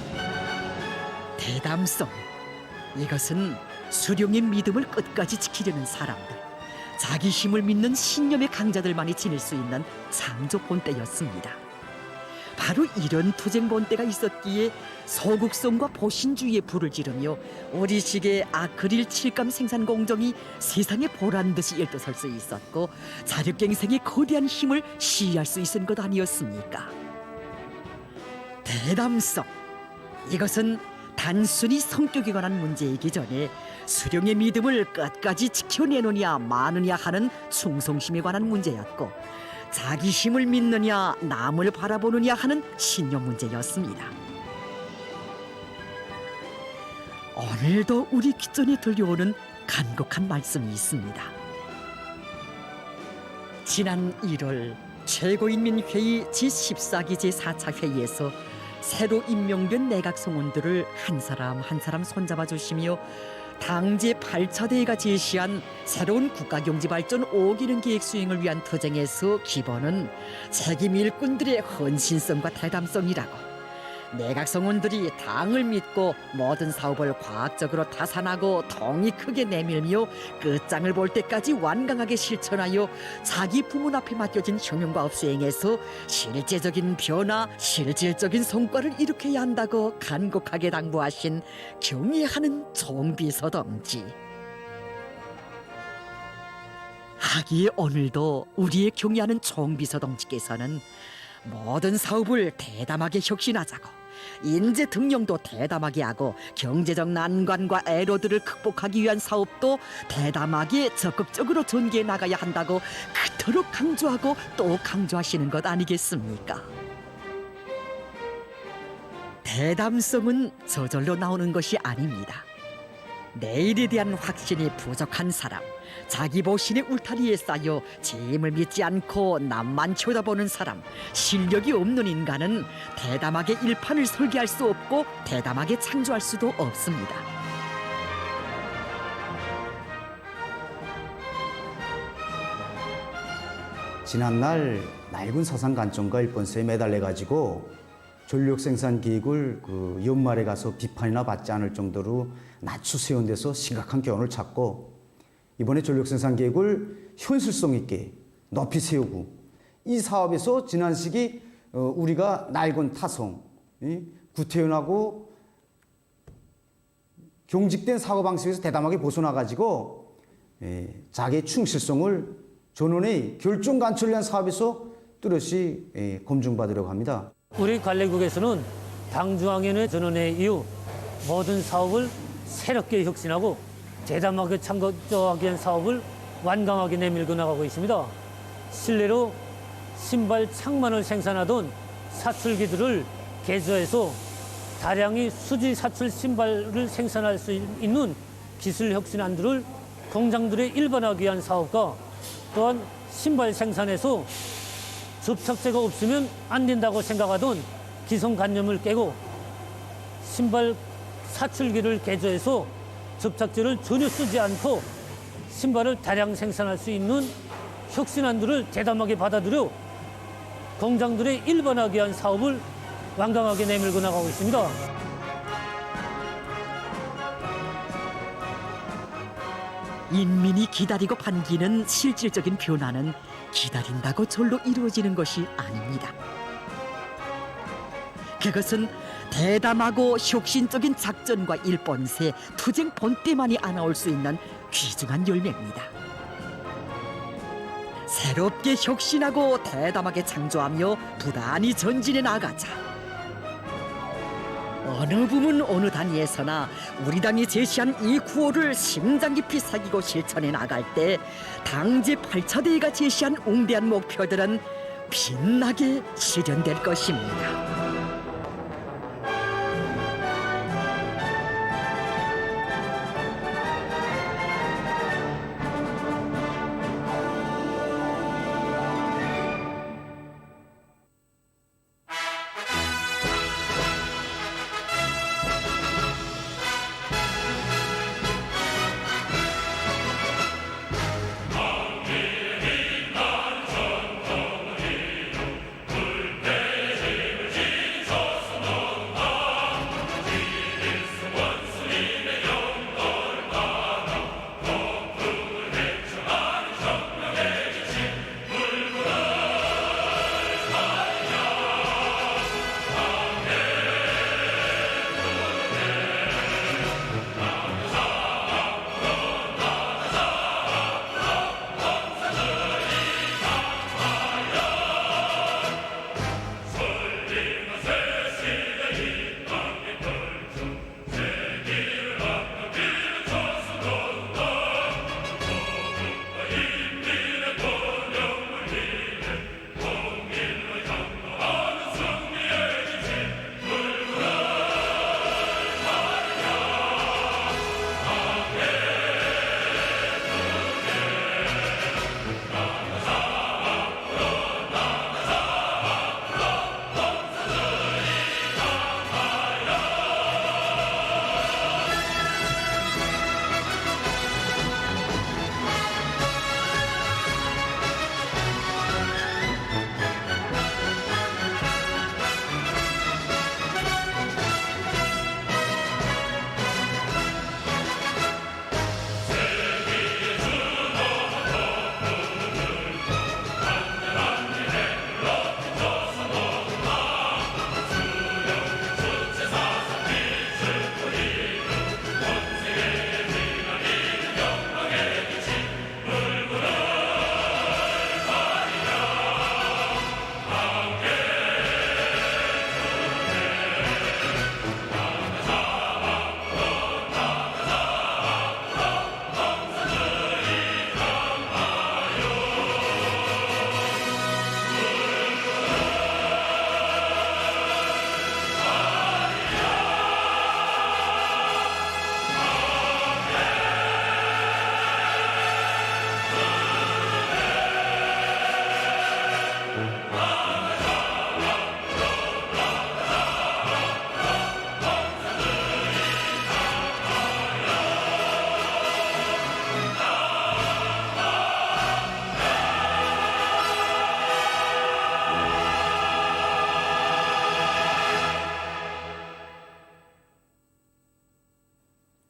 대담성. 이것은 수령의 믿음을 끝까지 지키려는 사람들, 자기 힘을 믿는 신념의 강자들만이 지닐 수 있는 창조 본때였습니다. 바로 이런 투쟁 본때가 있었기에 서국성과 보신주의에 불을 지르며 우리식의 아크릴 칠감 생산 공정이 세상에 보란 듯이 일도설 수 있었고 자력갱생의 거대한 힘을 시위할 수 있은 것 아니었습니까? 대담성. 이것은 단순히 성격에 관한 문제이기 전에 수령의 믿음을 끝까지 지켜내느냐 마느냐 하는 충성심에 관한 문제였고 자기 힘을 믿느냐 남을 바라보느냐 하는 신념 문제였습니다. 오늘도 우리 귓전에 들려오는 간곡한 말씀이 있습니다. 지난 1월 최고인민회의 제14기 제4차 회의에서 새로 임명된 내각성원들을 한 사람 한 사람 손잡아 주시며 당 제8차 대회가 제시한 새로운 국가경제발전 5기능 계획 수행을 위한 투쟁에서 기본은 책임 일꾼들의 헌신성과 대담성이라고, 내각성원들이 당을 믿고 모든 사업을 과학적으로 타산하고 통이 크게 내밀며 끝장을 볼 때까지 완강하게 실천하여 자기 부문 앞에 맡겨진 혁명과업 수행에서 실제적인 변화, 실질적인 성과를 일으켜야 한다고 간곡하게 당부하신 경애하는 총비서 동지. 하기에 오늘도 우리의 경애하는 총비서 동지께서는 모든 사업을 대담하게 혁신하자고, 인재 등용도 대담하게 하고 경제적 난관과 애로들을 극복하기 위한 사업도 대담하게 적극적으로 전개해 나가야 한다고 그토록 강조하고 또 강조하시는 것 아니겠습니까? 대담성은 저절로 나오는 것이 아닙니다. 내일에 대한 확신이 부족한 사람, 자기 보신의 울타리에 쌓여 재임을 믿지 않고 남만 쳐다보는 사람, 실력이 없는 인간은 대담하게 일판을 설계할 수 없고 대담하게 창조할 수도 없습니다. 지난날 낡은 사상 관점과 일본서에 매달려 가지고 전력 생산 계획을 연말에 가서 비판이나 받지 않을 정도로 낮추 세운 데서 심각한 교훈을 찾고, 이번에 전력 생산 계획을 현실성 있게 높이 세우고, 이 사업에서 지난 시기 우리가 낡은 타성, 구태연하고 경직된 사고방식에서 대담하게 벗어나 가지고 자기의 충실성을 전원의 결정 관철을 위한 사업에서 뚜렷이 검증받으려고 합니다. 우리 관례국에서는 당중앙위원회 전원회 이후 모든 사업을 새롭게 혁신하고 대담하게 창조하기 위한 사업을 완강하게 내밀고 나가고 있습니다. 실내로 신발 창만을 생산하던 사출기들을 개조해서 다량의 수지 사출 신발을 생산할 수 있는 기술 혁신안들을 공장들에 일반화하기 위한 사업과 또한 신발 생산에서 접착제가 없으면 안 된다고 생각하던 기성관념을 깨고 신발 사출기를 개조해서 접착제를 전혀 쓰지 않고 신발을 다량 생산할 수 있는 혁신안들을 대담하게 받아들여 공장들의 일반화하기 위한 사업을 완강하게 내밀고 나가고 있습니다. 인민이 기다리고 반기는 실질적인 변화는 기다린다고 절로 이루어지는 것이 아닙니다. 그것은 대담하고 혁신적인 작전과 일본세, 투쟁 본때만이 안아올 수 있는 귀중한 열매입니다. 새롭게 혁신하고 대담하게 창조하며 부단히 전진해 나가자. 어느 부문 어느 단위에서나 우리 당이 제시한 이 구호를 심장 깊이 새기고 실천해 나갈 때 당제 8차대회가 제시한 웅대한 목표들은 빛나게 실현될 것입니다.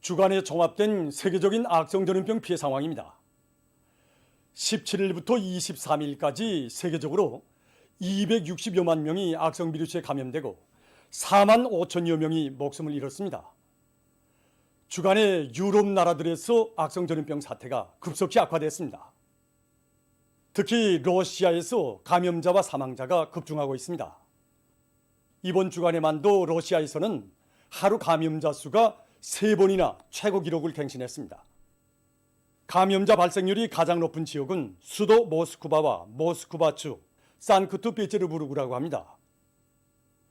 주간에 종합된 세계적인 악성전염병 피해 상황입니다. 17일부터 23일까지 세계적으로 260여만 명이 악성 비루스에 감염되고 4만 5천여 명이 목숨을 잃었습니다. 주간에 유럽 나라들에서 악성 전염병 사태가 급속히 악화됐습니다. 특히 러시아에서 감염자와 사망자가 급증하고 있습니다. 이번 주간에만도 러시아에서는 하루 감염자 수가 3번이나 최고 기록을 갱신했습니다. 감염자 발생률이 가장 높은 지역은 수도 모스크바와 모스크바주, 산크트페테르부르크라고 합니다.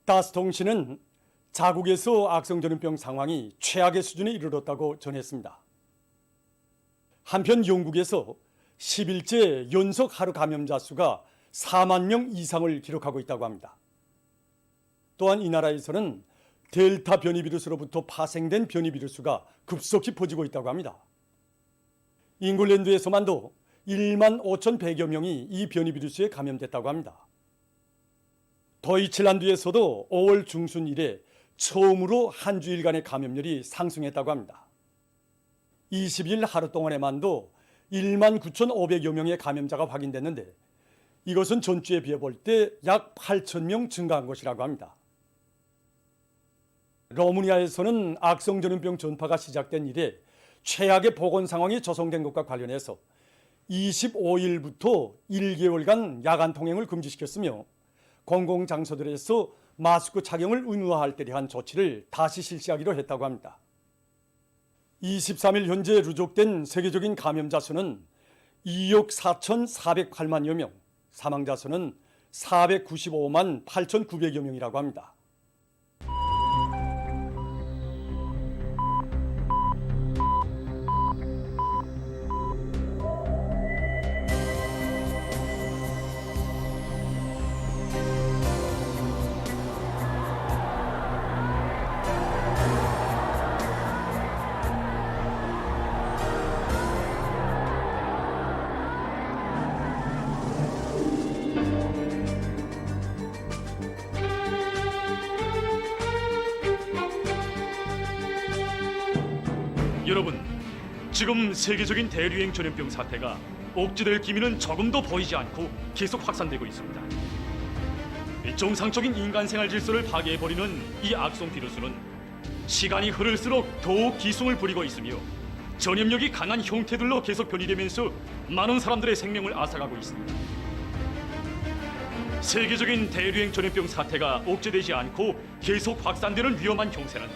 다스 통신은 자국에서 악성전염병 상황이 최악의 수준에 이르렀다고 전했습니다. 한편 영국에서 10일째 연속 하루 감염자 수가 4만 명 이상을 기록하고 있다고 합니다. 또한 이 나라에서는 델타 변이 비루스로부터 파생된 변이 비루스가 급속히 퍼지고 있다고 합니다. 잉글랜드에서만도 1만 5,100여 명이 이 변이 비루스에 감염됐다고 합니다. 더이칠란드에서도 5월 중순 이래 처음으로 한 주일간의 감염률이 상승했다고 합니다. 20일 하루 동안에만도 1만 9,500여 명의 감염자가 확인됐는데 이것은 전주에 비해 볼 때 약 8천 명 증가한 것이라고 합니다. 러무니아에서는 악성전염병 전파가 시작된 이래 최악의 보건 상황이 조성된 것과 관련해서 25일부터 1개월간 야간 통행을 금지시켰으며 공공장소들에서 마스크 착용을 의무화할 때 대한 조치를 다시 실시하기로 했다고 합니다. 23일 현재 누적된 세계적인 감염자 수는 2억 4,408만여 명, 사망자 수는 495만 8,900여 명이라고 합니다. 여러분, 지금 세계적인 대유행 전염병 사태가 억제될 기미는 조금도 보이지 않고 계속 확산되고 있습니다. 정상적인 인간 생활 질서를 파괴해버리는 이 악성 비루스는 시간이 흐를수록 더욱 기승을 부리고 있으며 전염력이 강한 형태들로 계속 변이되면서 많은 사람들의 생명을 앗아가고 있습니다. 세계적인 대유행 전염병 사태가 억제되지 않고 계속 확산되는 위험한 형세는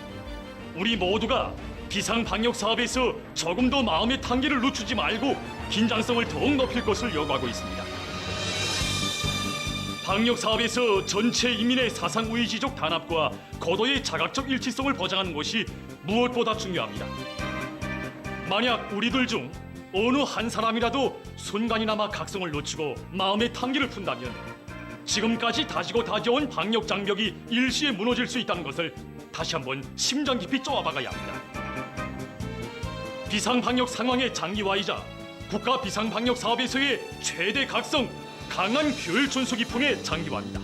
우리 모두가 비상 방역 사업에서 조금 더 마음의 단계를 늦추지 말고 긴장성을 더욱 높일 것을 요구하고 있습니다. 방역 사업에서 전체 인민의 사상 의지적 단합과 고도의 자각적 일치성을 보장하는 것이 무엇보다 중요합니다. 만약 우리들 중 어느 한 사람이라도 순간이나마 각성을 놓치고 마음의 단계를 푼다면 지금까지 다지고 다져온 방역 장벽이 일시에 무너질 수 있다는 것을 다시 한번 심장 깊이 쪼아박아야 합니다. 비상방역 상황의 장기화이자 국가 비상방역 사업에서의 최대 각성, 강한 규율 준수 기풍의 장기화입니다.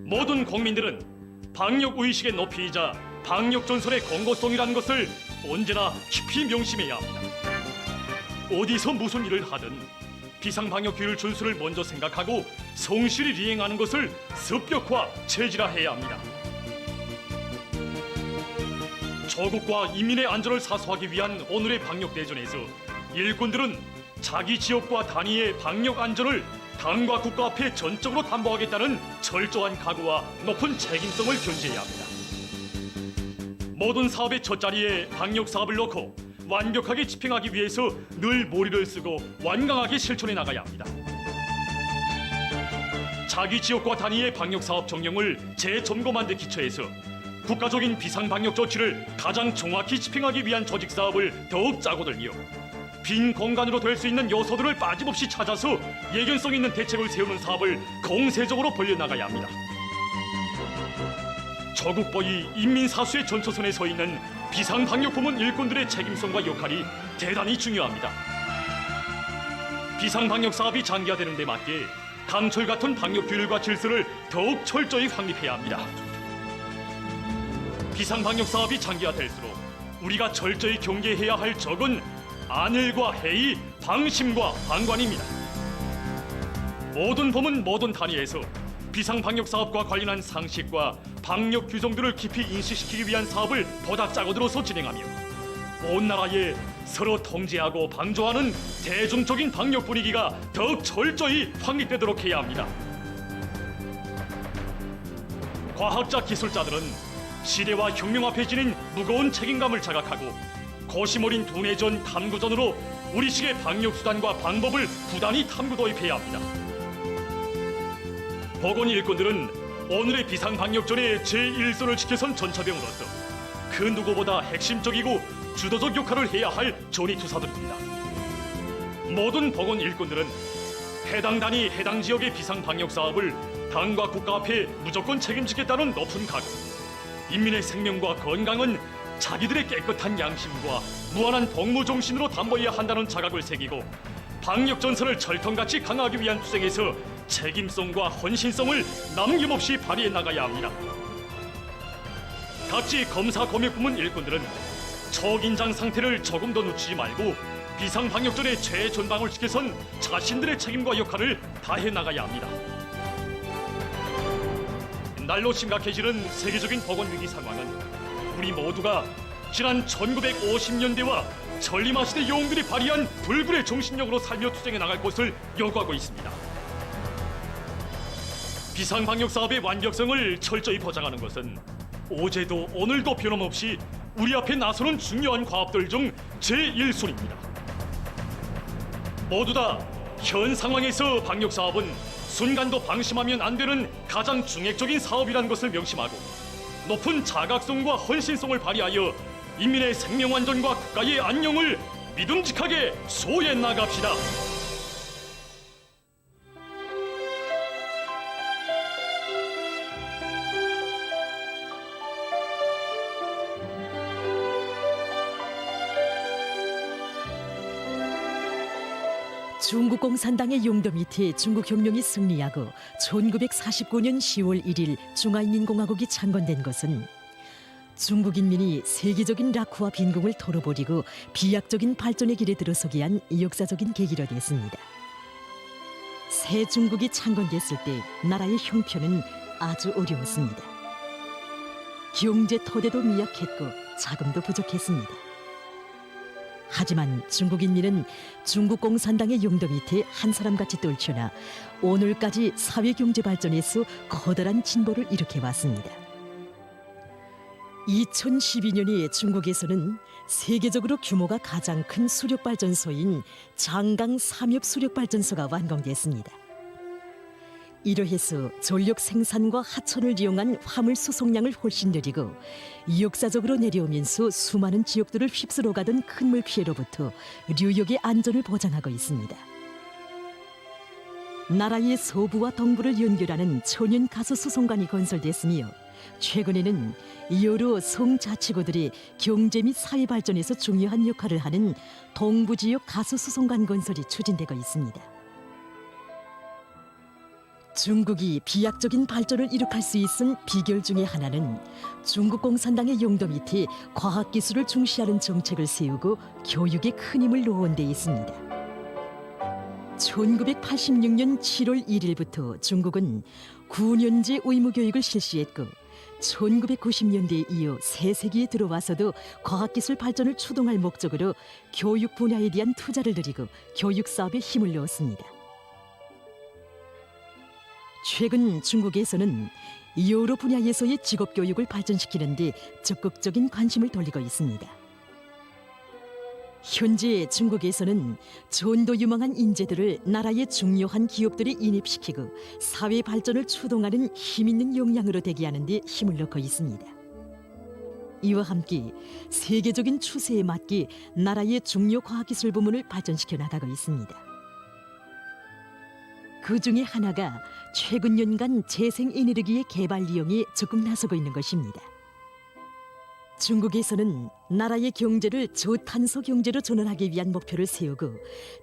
모든 국민들은 방역 의식의 높이이자 방역 전선의 공고성이라는 것을 언제나 깊이 명심해야 합니다. 어디서 무슨 일을 하든 비상방역 규율 준수를 먼저 생각하고 성실히 이행하는 것을 습격화, 체질화해야 합니다. 조국과 인민의 안전을 사수하기 위한 오늘의 방역 대전에서 일꾼들은 자기 지역과 단위의 방역 안전을 당과 국가 앞에 전적으로 담보하겠다는 철저한 각오와 높은 책임성을 견지해야 합니다. 모든 사업의 첫자리에 방역 사업을 놓고 완벽하게 집행하기 위해서 늘 머리를 쓰고 완강하게 실천해 나가야 합니다. 자기 지역과 단위의 방역 사업 정령을 재점검한 데 기초해서 국가적인 비상방역 조치를 가장 정확히 집행하기 위한 조직 사업을 더욱 짜고 들며 빈 공간으로 될 수 있는 요소들을 빠짐없이 찾아서 예견성 있는 대책을 세우는 사업을 공세적으로 벌려나가야 합니다. 조국보위 인민사수의 전초선에 서 있는 비상방역부문 일꾼들의 책임성과 역할이 대단히 중요합니다. 비상방역 사업이 장기화되는 데 맞게 강철 같은 방역 규율과 질서를 더욱 철저히 확립해야 합니다. 비상방역 사업이 장기화될수록 우리가 철저히 경계해야 할 적은 안일과 해이, 방심과 방관입니다. 모든 부문 모든 단위에서 비상방역 사업과 관련한 상식과 방역 규정들을 깊이 인식시키기 위한 사업을 보다 짜고 들어서 진행하며 온 나라에 서로 통제하고 방조하는 대중적인 방역 분위기가 더욱 철저히 확립되도록 해야 합니다. 과학자, 기술자들은 시대와 혁명 앞에 지닌 무거운 책임감을 자각하고 고심 어린 두뇌전, 탐구전으로 우리식의 방역수단과 방법을 부단히 탐구 도입해야 합니다. 보건 일꾼들은 오늘의 비상방역전의 제1선을 지켜선 전차병으로서 그 누구보다 핵심적이고 주도적 역할을 해야 할 전위투사들입니다. 모든 보건 일꾼들은 해당 단위 해당 지역의 비상 방역 사업을 당과 국가 앞에 무조건 책임지겠다는 높은 각오, 인민의 생명과 건강은 자기들의 깨끗한 양심과 무한한 복무 정신으로 담보해야 한다는 자각을 새기고 방역 전선을 철통같이 강화하기 위한 투쟁에서 책임성과 헌신성을 남김없이 발휘해 나가야 합니다. 각지 검사 검역 부문 일꾼들은 초긴장 상태를 조금 더 늦추지 말고 비상 방역전의 최전방을 지켜선 자신들의 책임과 역할을 다해 나가야 합니다. 날로 심각해지는 세계적인 보건 위기 상황은 우리 모두가 지난 1950년대와 전림하시대 영웅들이 발휘한 불굴의 정신력으로 살며 투쟁해 나갈 것을 요구하고 있습니다. 비상 방역 사업의 완벽성을 철저히 보장하는 것은 어제도 오늘도 변함없이 우리 앞에 나서는 중요한 과업들 중 제1순위입니다. 모두 다 현 상황에서 방역 사업은 순간도 방심하면 안 되는 가장 중액적인 사업이라는 것을 명심하고 높은 자각성과 헌신성을 발휘하여 인민의 생명 안전과 국가의 안녕을 믿음직하게 수호해 나갑시다. 중국 공산당의 용도 밑에 중국 혁명이 승리하고 1949년 10월 1일 중화인민공화국이 창건된 것은 중국 인민이 세계적인 낙후와 빈궁을 털어버리고 비약적인 발전의 길에 들어서기 위한 역사적인 계기로 됐습니다. 새 중국이 창건됐을 때 나라의 형편은 아주 어려웠습니다. 경제 토대도 미약했고 자금도 부족했습니다. 하지만 중국 인민은 중국 공산당의 용도 밑에 한 사람같이 떨쳐나 오늘까지 사회 경제 발전에서 커다란 진보를 일으켜왔습니다. 2012년에 중국에서는 세계적으로 규모가 가장 큰 수력발전소인 장강 삼엽 수력발전소가 완공됐습니다. 이러해서 전력 생산과 하천을 이용한 화물 수송량을 훨씬 느리고 역사적으로 내려오면서 수많은 지역들을 휩쓸어 가던 큰 물 피해로부터 류역의 안전을 보장하고 있습니다. 나라의 서부와 동부를 연결하는 천연 가스 수송관이 건설됐으며 최근에는 여러 성자치구들이 경제 및 사회 발전에서 중요한 역할을 하는 동부 지역 가스 수송관 건설이 추진되고 있습니다. 중국이 비약적인 발전을 이룩할 수 있은 비결 중에 하나는 중국 공산당의 용도 밑에 과학기술을 중시하는 정책을 세우고 교육에 큰 힘을 놓은 데 있습니다. 1986년 7월 1일부터 중국은 9년제 의무교육을 실시했고 1990년대에 이어 새 세기에 들어와서도 과학기술 발전을 추동할 목적으로 교육 분야에 대한 투자를 늘리고 교육 사업에 힘을 넣었습니다. 최근 중국에서는 여러 분야에서의 직업교육을 발전시키는 데 적극적인 관심을 돌리고 있습니다. 현재 중국에서는 전도 유망한 인재들을 나라의 중요한 기업들에 인입시키고 사회 발전을 추동하는 힘있는 역량으로 되게 하는 데 힘을 넣고 있습니다. 이와 함께 세계적인 추세에 맞게 나라의 중요 과학기술 부문을 발전시켜 나가고 있습니다. 그 중에 하나가 최근 년간 재생에너지의 개발 이용에 적극 나서고 있는 것입니다. 중국에서는 나라의 경제를 저탄소 경제로 전환하기 위한 목표를 세우고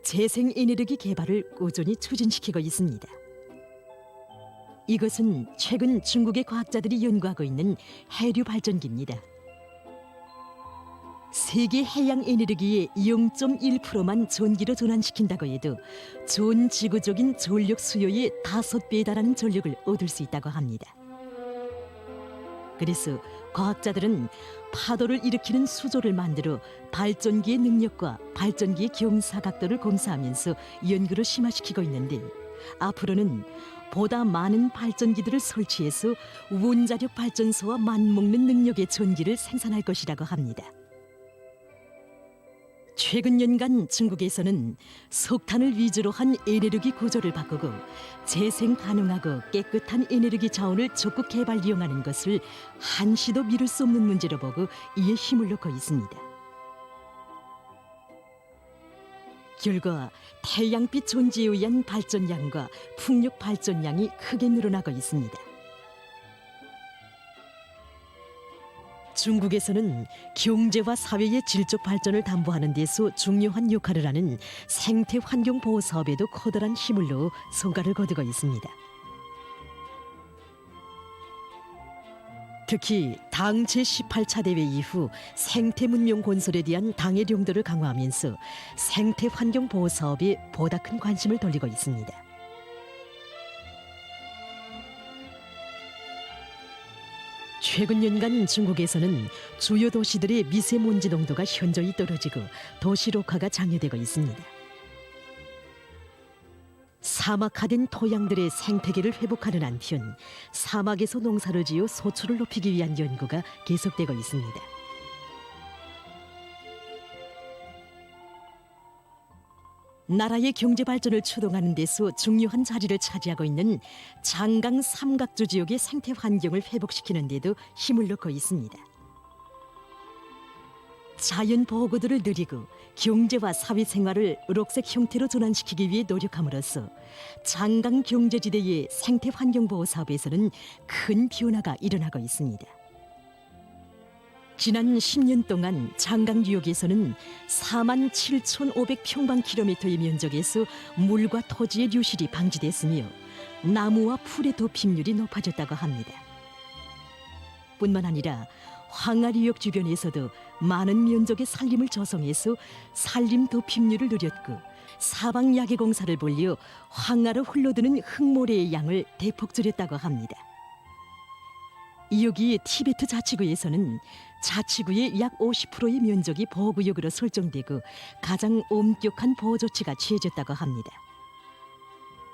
재생에너지 개발을 꾸준히 추진시키고 있습니다. 이것은 최근 중국의 과학자들이 연구하고 있는 해류 발전기입니다. 세계 해양 에너지의 0.1%만 전기로 전환시킨다고 해도 전 지구적인 전력 수요의 5배에 달하는 전력을 얻을 수 있다고 합니다. 그래서 과학자들은 파도를 일으키는 수조를 만들어 발전기의 능력과 발전기의 경사 각도를 검사하면서 연구를 심화시키고 있는데 앞으로는 보다 많은 발전기들을 설치해서 원자력 발전소와 맞먹는 능력의 전기를 생산할 것이라고 합니다. 최근 년간 중국에서는 석탄을 위주로 한 에너지 구조를 바꾸고 재생 가능하고 깨끗한 에너지 자원을 적극 개발 이용하는 것을 한시도 미룰 수 없는 문제로 보고 이에 힘을 넣고 있습니다. 결과 태양빛 존재에 의한 발전량과 풍력 발전량이 크게 늘어나고 있습니다. 중국에서는 경제와 사회의 질적 발전을 담보하는 데서 중요한 역할을 하는 생태 환경 보호 사업에도 커다란 힘을 넣어 성과를 거두고 있습니다. 특히 당 제18차 대회 이후 생태 문명 건설에 대한 당의 용도를 강화하면서 생태 환경 보호 사업에 보다 큰 관심을 돌리고 있습니다. 최근 년간 중국에서는 주요 도시들의 미세먼지 농도가 현저히 떨어지고 도시록화가 장려되고 있습니다. 사막화된 토양들의 생태계를 회복하는 한편 사막에서 농사를 지어 소출을 높이기 위한 연구가 계속되고 있습니다. 나라의 경제 발전을 추동하는 데서 중요한 자리를 차지하고 있는 장강 삼각주 지역의 생태 환경을 회복시키는 데도 힘을 넣고 있습니다. 자연 보호구들을 늘리고 경제와 사회생활을 록색 형태로 전환시키기 위해 노력함으로써 장강 경제지대의 생태 환경 보호 사업에서는 큰 변화가 일어나고 있습니다. 지난 10년 동안 장강 지역에서는 47,500평방킬로미터의 면적에서 물과 토지의流실이 방지됐으며 나무와 풀의 도핍률이 높아졌다고 합니다. 뿐만 아니라 황하리역 주변에서도 많은 면적의 산림을 조성해서 산림 도핍률을 늘렸고 사방 야계 공사를 벌려 황하로 흘러드는 흙모래의 양을 대폭 줄였다고 합니다. 여기 티베트 자치구에서는 자치구의 약 50%의 면적이 보호구역으로 설정되고 가장 엄격한 보호 조치가 취해졌다고 합니다.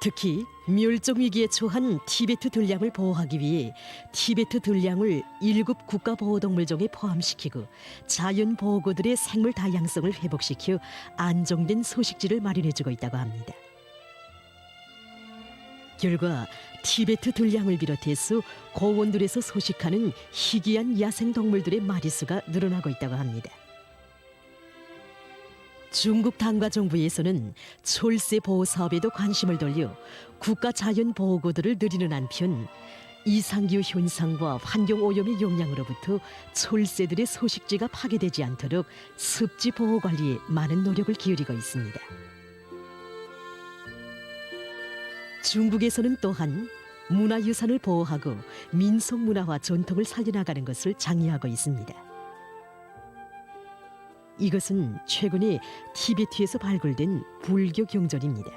특히 멸종 위기에 처한 티베트 들량을 보호하기 위해 티베트 들량을 1급 국가보호동물종에 포함시키고 자연보호구들의 생물 다양성을 회복시켜 안정된 서식지를 마련해주고 있다고 합니다. 결과 티베트 들량을 비롯해서 고원들에서 서식하는 희귀한 야생동물들의 마리수가 늘어나고 있다고 합니다. 중국 당과 정부에서는 철새 보호 사업에도 관심을 돌려 국가 자연 보호구들을 늘리는 한편 이상기후 현상과 환경 오염의 영향으로부터 철새들의 서식지가 파괴되지 않도록 습지 보호 관리에 많은 노력을 기울이고 있습니다. 중국에서는 또한 문화유산을 보호하고 민속 문화와 전통을 살려나가는 것을 장려하고 있습니다. 이것은 최근에 티베트에서 발굴된 불교 경전입니다.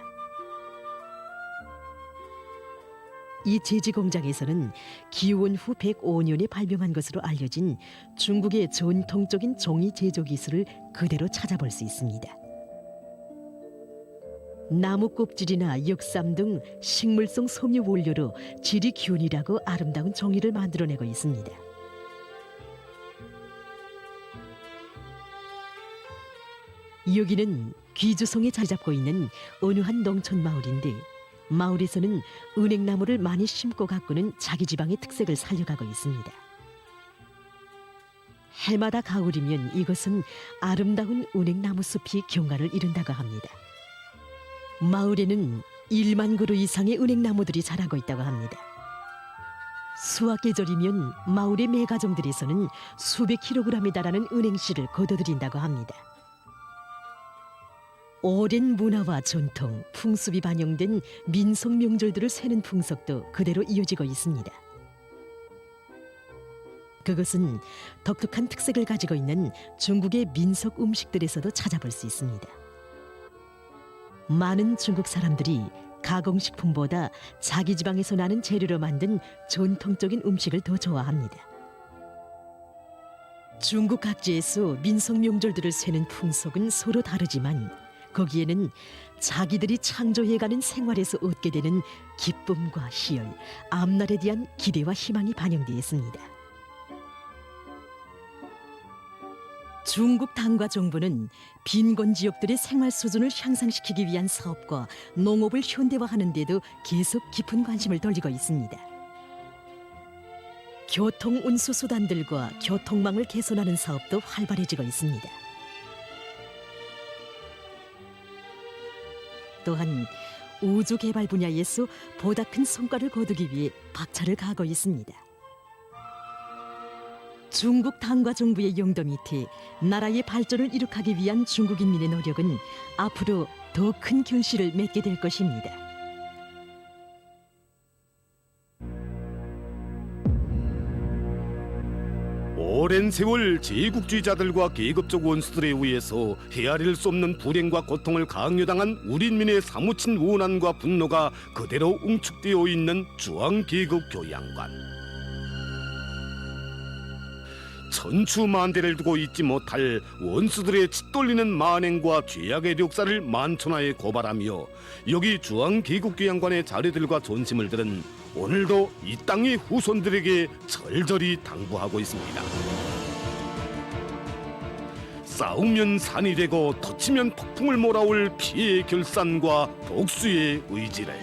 이 제지 공장에서는 기원 후 105년에 발명한 것으로 알려진 중국의 전통적인 종이 제조 기술을 그대로 찾아볼 수 있습니다. 나무 껍질이나 역삼 등 식물성 섬유 원료로 질이 균일하고 아름다운 종이를 만들어내고 있습니다. 여기는 귀주성에 자리 잡고 있는 어느 한 농촌 마을인데 마을에서는 은행나무를 많이 심고 가꾸는 자기 지방의 특색을 살려가고 있습니다. 해마다 가을이면 이것은 아름다운 은행나무 숲이 경관을 이룬다고 합니다. 마을에는 1만 그루 이상의 은행나무들이 자라고 있다고 합니다. 수확 계절이면 마을의 매가정들에서는 수백 킬로그램에 달하는 은행씨를 거둬들인다고 합니다. 오랜 문화와 전통, 풍습이 반영된 민속 명절들을 세는 풍속도 그대로 이어지고 있습니다. 그것은 독특한 특색을 가지고 있는 중국의 민속 음식들에서도 찾아볼 수 있습니다. 많은 중국 사람들이 가공식품보다 자기 지방에서 나는 재료로 만든 전통적인 음식을 더 좋아합니다. 중국 각지에서 민속 명절들을 세는 풍속은 서로 다르지만 거기에는 자기들이 창조해가는 생활에서 얻게 되는 기쁨과 희열, 앞날에 대한 기대와 희망이 반영되어 있습니다. 중국 당과 정부는 빈곤 지역들의 생활 수준을 향상시키기 위한 사업과 농업을 현대화하는 데도 계속 깊은 관심을 돌리고 있습니다. 교통 운수 수단들과 교통망을 개선하는 사업도 활발해지고 있습니다. 또한 우주 개발 분야에서 보다 큰 성과를 거두기 위해 박차를 가하고 있습니다. 중국 당과 정부의 용도 밑에 나라의 발전을 이룩하기 위한 중국인민의 노력은 앞으로 더 큰 결실을 맺게 될 것입니다. 오랜 세월 제국주의자들과 계급적 원수들에 의해서 헤아릴 수 없는 불행과 고통을 강요당한 우리 인민의 사무친 원한과 분노가 그대로 응축되어 있는 주황계급 교양관. 천추만대를 두고 잊지 못할 원수들의 짓돌리는 만행과 죄악의 력사를 만천하에 고발하며 여기 주황계급교양관의 자리들과 존심을 들은 오늘도 이 땅의 후손들에게 절절히 당부하고 있습니다. 싸우면 산이 되고 터치면 폭풍을 몰아올 피해의 결산과 복수의 의지를,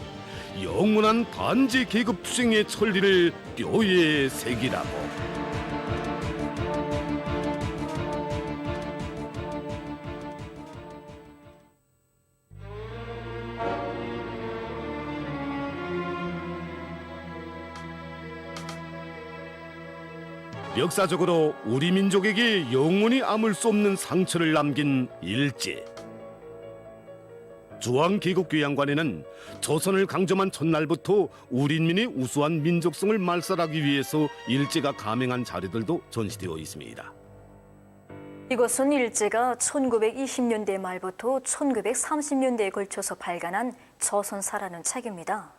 영원한 반제 계급 투쟁의 천리를 뼈에 새기라고. 역사적으로 우리 민족에게 영원히 아물 수 없는 상처를 남긴 일제. 주황계급교양관에는 조선을 강점한 첫날부터 우리 인민의 우수한 민족성을 말살하기 위해서 일제가 감행한 자료들도 전시되어 있습니다. 이것은 일제가 1920년대 말부터 1930년대에 걸쳐서 발간한 조선사라는 책입니다.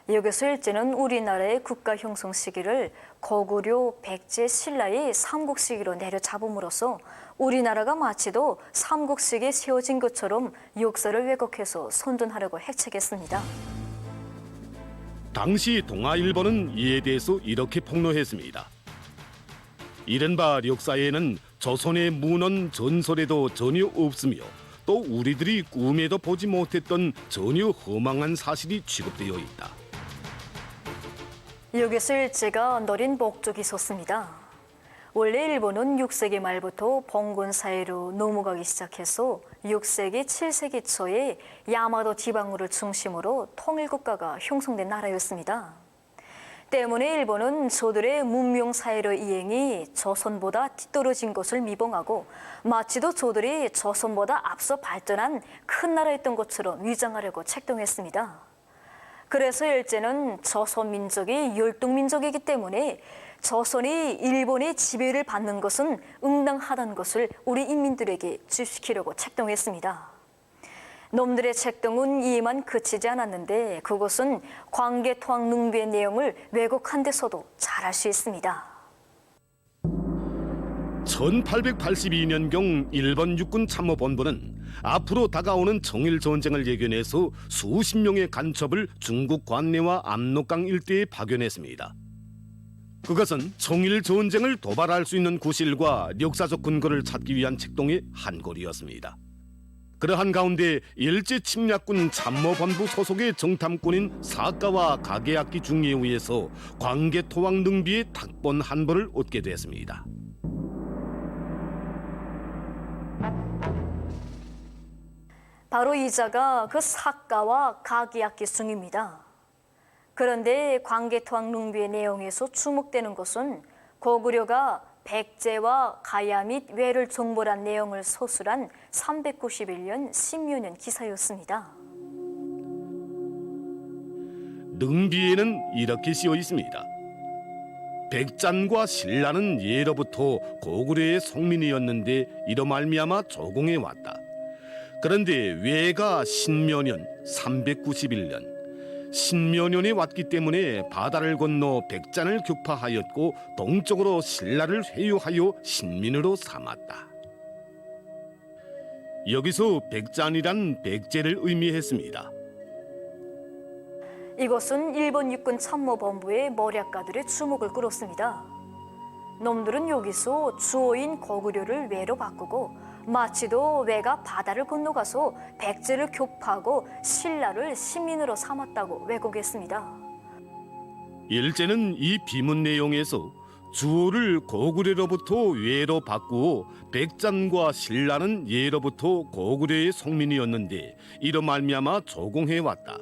여기서 일제는 우리나라의 국가 형성 시기를 고구려, 백제, 신라의 삼국시기로 내려잡음으로써 우리나라가 마치도 삼국시기에 세워진 것처럼 역사를 왜곡해서 선전하려고 핵책했습니다. 당시 동아일보는 이에 대해서 이렇게 폭로했습니다. 이른바 역사에는 조선의 문헌 전설에도 전혀 없으며 또 우리들이 꿈에도 보지 못했던 전혀 허망한 사실이 취급되어 있다. 여기서 일제가 노린 목적이 있었습니다. 원래 일본은 6세기 말부터 봉건 사회로 넘어가기 시작해서 6세기, 7세기 초에 야마도 지방으로 중심으로 통일국가가 형성된 나라였습니다. 때문에 일본은 저들의 문명 사회로 이행이 조선보다 뒤떨어진 것을 미봉하고 마치도 저들이 조선보다 앞서 발전한 큰 나라였던 것처럼 위장하려고 책동했습니다. 그래서 일제는 조선 민족이 열등민족이기 때문에 조선이 일본의 지배를 받는 것은 응당하다는 것을 우리 인민들에게 주입시키려고 책동했습니다. 놈들의 책동은 이에만 그치지 않았는데 그것은 광개토항 능비의 내용을 왜곡한 데서도 잘 알 수 있습니다. 1882년경 일본 육군 참모본부는 앞으로 다가오는 청일전쟁을 예견해서 수십 명의 간첩을 중국 관내와 압록강 일대에 파견했습니다. 그것은 청일전쟁을 도발할 수 있는 구실과 역사적 근거를 찾기 위한 책동의 한 골이었습니다. 그러한 가운데 일제 침략군 참모본부 소속의 정탐꾼인 사가와 가게악기 중위에 의해서 광개토왕 능비의 탁본 한 벌을 얻게 됐습니다. 바로 이 자가 그 사가와 가게악기 중입니다. 그런데 광개토왕 능비의 내용에서 주목되는 것은 고구려가 백제와 가야 및 외를 정벌한 내용을 서술한 391년 신묘년 기사였습니다. 능비에는 이렇게 쓰여 있습니다. 백잔과 신라는 예로부터 고구려의 성민이었는데 이로 말미암아 조공해 왔다. 그런데 외가 신묘년 391년 신묘년에 왔기 때문에 바다를 건너 백잔을 격파하였고 동쪽으로 신라를 회유하여 신민으로 삼았다. 여기서 백잔이란 백제를 의미했습니다. 이것은 일본 육군 참모본부의 머략가들의 주목을 끌었습니다. 놈들은 여기서 주어인 고구려를 외로 바꾸고 마치도 외가 바다를 건너가서 백제를 격파하고 신라를 신민으로 삼았다고 왜곡했습니다. 일제는 이 비문 내용에서 주어를 고구려로부터 외로 바꾸어 백잔과 신라는 예로부터 고구려의 속민이었는데 이로 말미암아 조공해 왔다.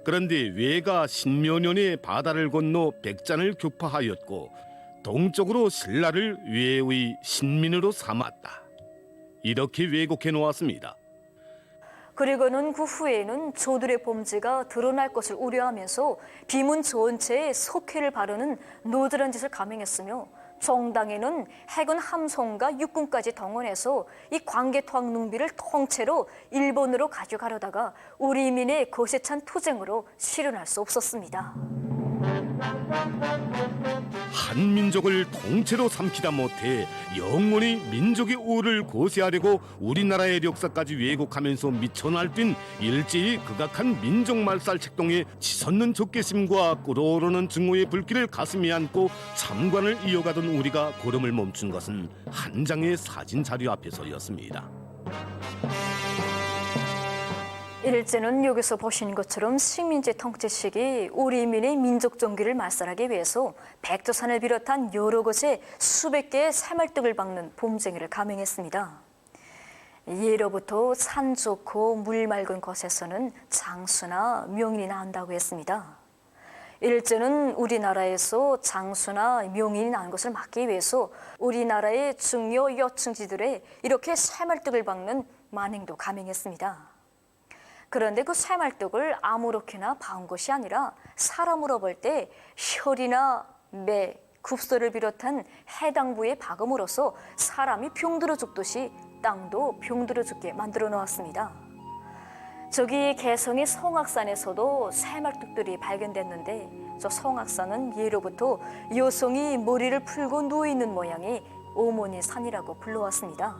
그런데 외가 신묘년에 바다를 건너 백잔을 격파하였고 동쪽으로 신라를 외의 신민으로 삼았다. 이렇게 왜곡해 놓았습니다. 그리고는 그 후에는 조들의 범죄가 드러날 것을 우려하면서 비문 전체에 속회를 바르는 노들한 짓을 감행했으며 정당에는 해군 함성과 육군까지 동원해서 이 광개토학 농비를 통째로 일본으로 가져가려다가 우리 민의 거세찬 투쟁으로 실현할 수 없었습니다. 한 민족을 통째로 삼키다 못해 영원히 민족의 우를 고세하려고 우리나라의 역사까지 왜곡하면서 미쳐 날뛴 일제히 극악한 민족 말살 책동에 치솟는 적개심과 끓어오르는 증오의 불길을 가슴에 안고 참관을 이어가던 우리가 걸음을 멈춘 것은 한 장의 사진 자료 앞에서였습니다. 일제는 여기서 보신 것처럼 식민지 통치 시기 우리 민의 민족 정기를 말살하기 위해서 백두산을 비롯한 여러 곳에 수백 개의 새말뚝을 박는 봄쟁이를 감행했습니다. 예로부터 산 좋고 물 맑은 곳에서는 장수나 명인이 나온다고 했습니다. 일제는 우리나라에서 장수나 명인이 나온 것을 막기 위해서 우리나라의 중요 여충지들에 이렇게 새말뚝을 박는 만행도 감행했습니다. 그런데 그 새말뚝을 아무렇게나 박은 것이 아니라 사람으로 볼 때 혈이나 매, 굽소를 비롯한 해당 부에 박음으로써 사람이 병들어 죽듯이 땅도 병들어 죽게 만들어 놓았습니다. 저기 개성의 성악산에서도 새말뚝들이 발견됐는데 저 성악산은 예로부터 여성이 머리를 풀고 누워있는 모양이 오모니 산이라고 불러왔습니다.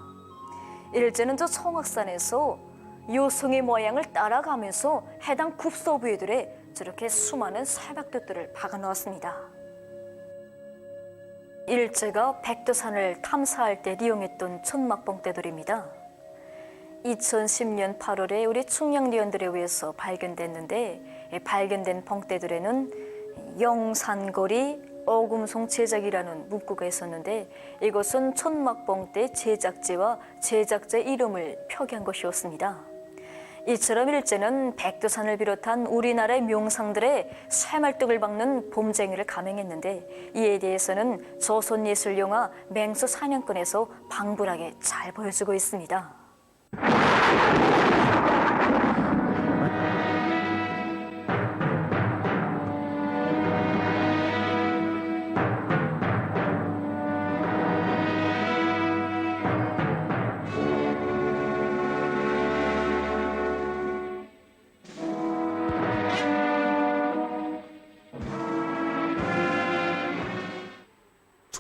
일제는 저 성악산에서 요성의 모양을 따라가면서 해당 굽소 부위들에 저렇게 수많은 새말뚝들을 박아놓았습니다. 일제가 백두산을 탐사할 때 이용했던 천막봉대들입니다. 2010년 8월에 우리 충녕리원들에 의해서 발견됐는데 발견된 봉대들에는 영산거리 어금송 제작이라는 문구가 있었는데 이것은 천막봉대 제작지와 제작자 이름을 표기한 것이었습니다. 이처럼 일제는 백두산을 비롯한 우리나라의 명상들의 새말뚝을 박는 봄쟁이를 감행했는데 이에 대해서는 조선예술영화 맹수사냥꾼에서 방불하게 잘 보여주고 있습니다.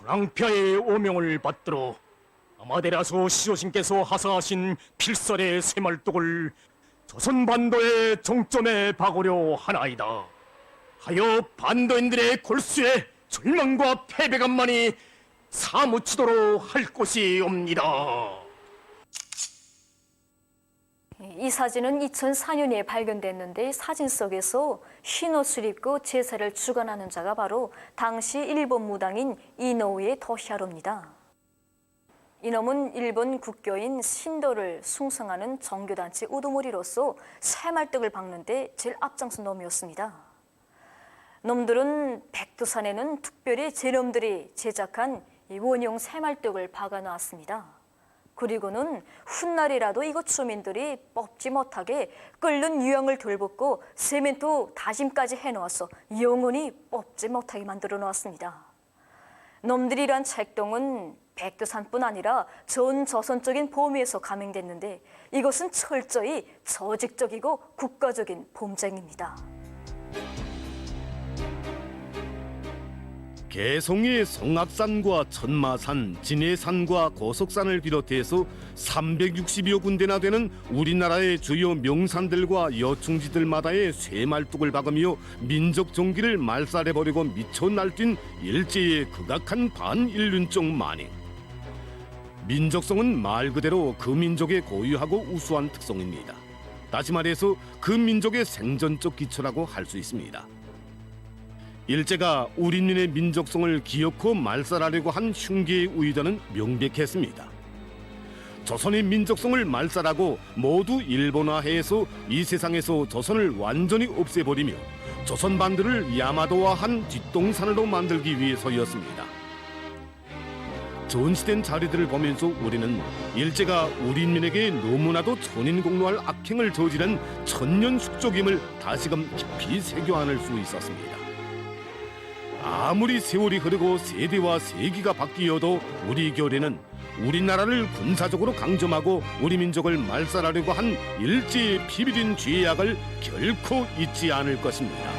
낭패의 오명을 받들어 아마데라수 시조신께서 하사하신 필설의 새말뚝을 조선 반도의 종점에 박으려 하나이다. 하여 반도인들의 골수에 절망과 패배감만이 사무치도록 할 것이 옵니다. 이 사진은 2004년에 발견됐는데 사진 속에서 흰 옷을 입고 제사를 주관하는 자가 바로 당시 일본 무당인 이노우의 도시하루입니다. 이놈은 일본 국교인 신도를 숭상하는 정교단체 우두머리로서 새말뚝을 박는데 제일 앞장선 놈이었습니다. 놈들은 백두산에는 특별히 제놈들이 제작한 원형 새말뚝을 박아놓았습니다. 그리고는 훗날이라도 이곳 주민들이 뽑지 못하게 끓는 유황을 들붓고 세멘토 다짐까지 해놓아서 영원히 뽑지 못하게 만들어 놓았습니다. 놈들이 이러한 책동은 백두산뿐 아니라 전 조선적인 범위에서 감행됐는데 이것은 철저히 조직적이고 국가적인 범죄입니다. 개성의 성악산과 천마산, 진해산과 고석산을 비롯해서 360여 군데나 되는 우리나라의 주요 명산들과 여충지들마다의 쇠말뚝을 박으며 민족 종기를 말살해버리고 미쳐 날뛴 일제의 극악한 반인륜적 만행. 민족성은 말 그대로 그 민족의 고유하고 우수한 특성입니다. 다시 말해서 그 민족의 생존적 기초라고 할 수 있습니다. 일제가 우리민의 민족성을 기어코 말살하려고 한 흉기의 의도는 명백했습니다. 조선의 민족성을 말살하고 모두 일본화해서 이 세상에서 조선을 완전히 없애버리며 조선 반도를 야마도화한 뒷동산으로 만들기 위해서였습니다. 전시된 자료들을 보면서 우리는 일제가 우리 인민에게 너무나도 천인공노할 악행을 저지른 천년숙족임을 다시금 깊이 새겨안을 수 있었습니다. 아무리 세월이 흐르고 세대와 세기가 바뀌어도 우리 교례는 우리나라를 군사적으로 강점하고 우리 민족을 말살하려고 한 일제의 비밀인 죄악을 결코 잊지 않을 것입니다.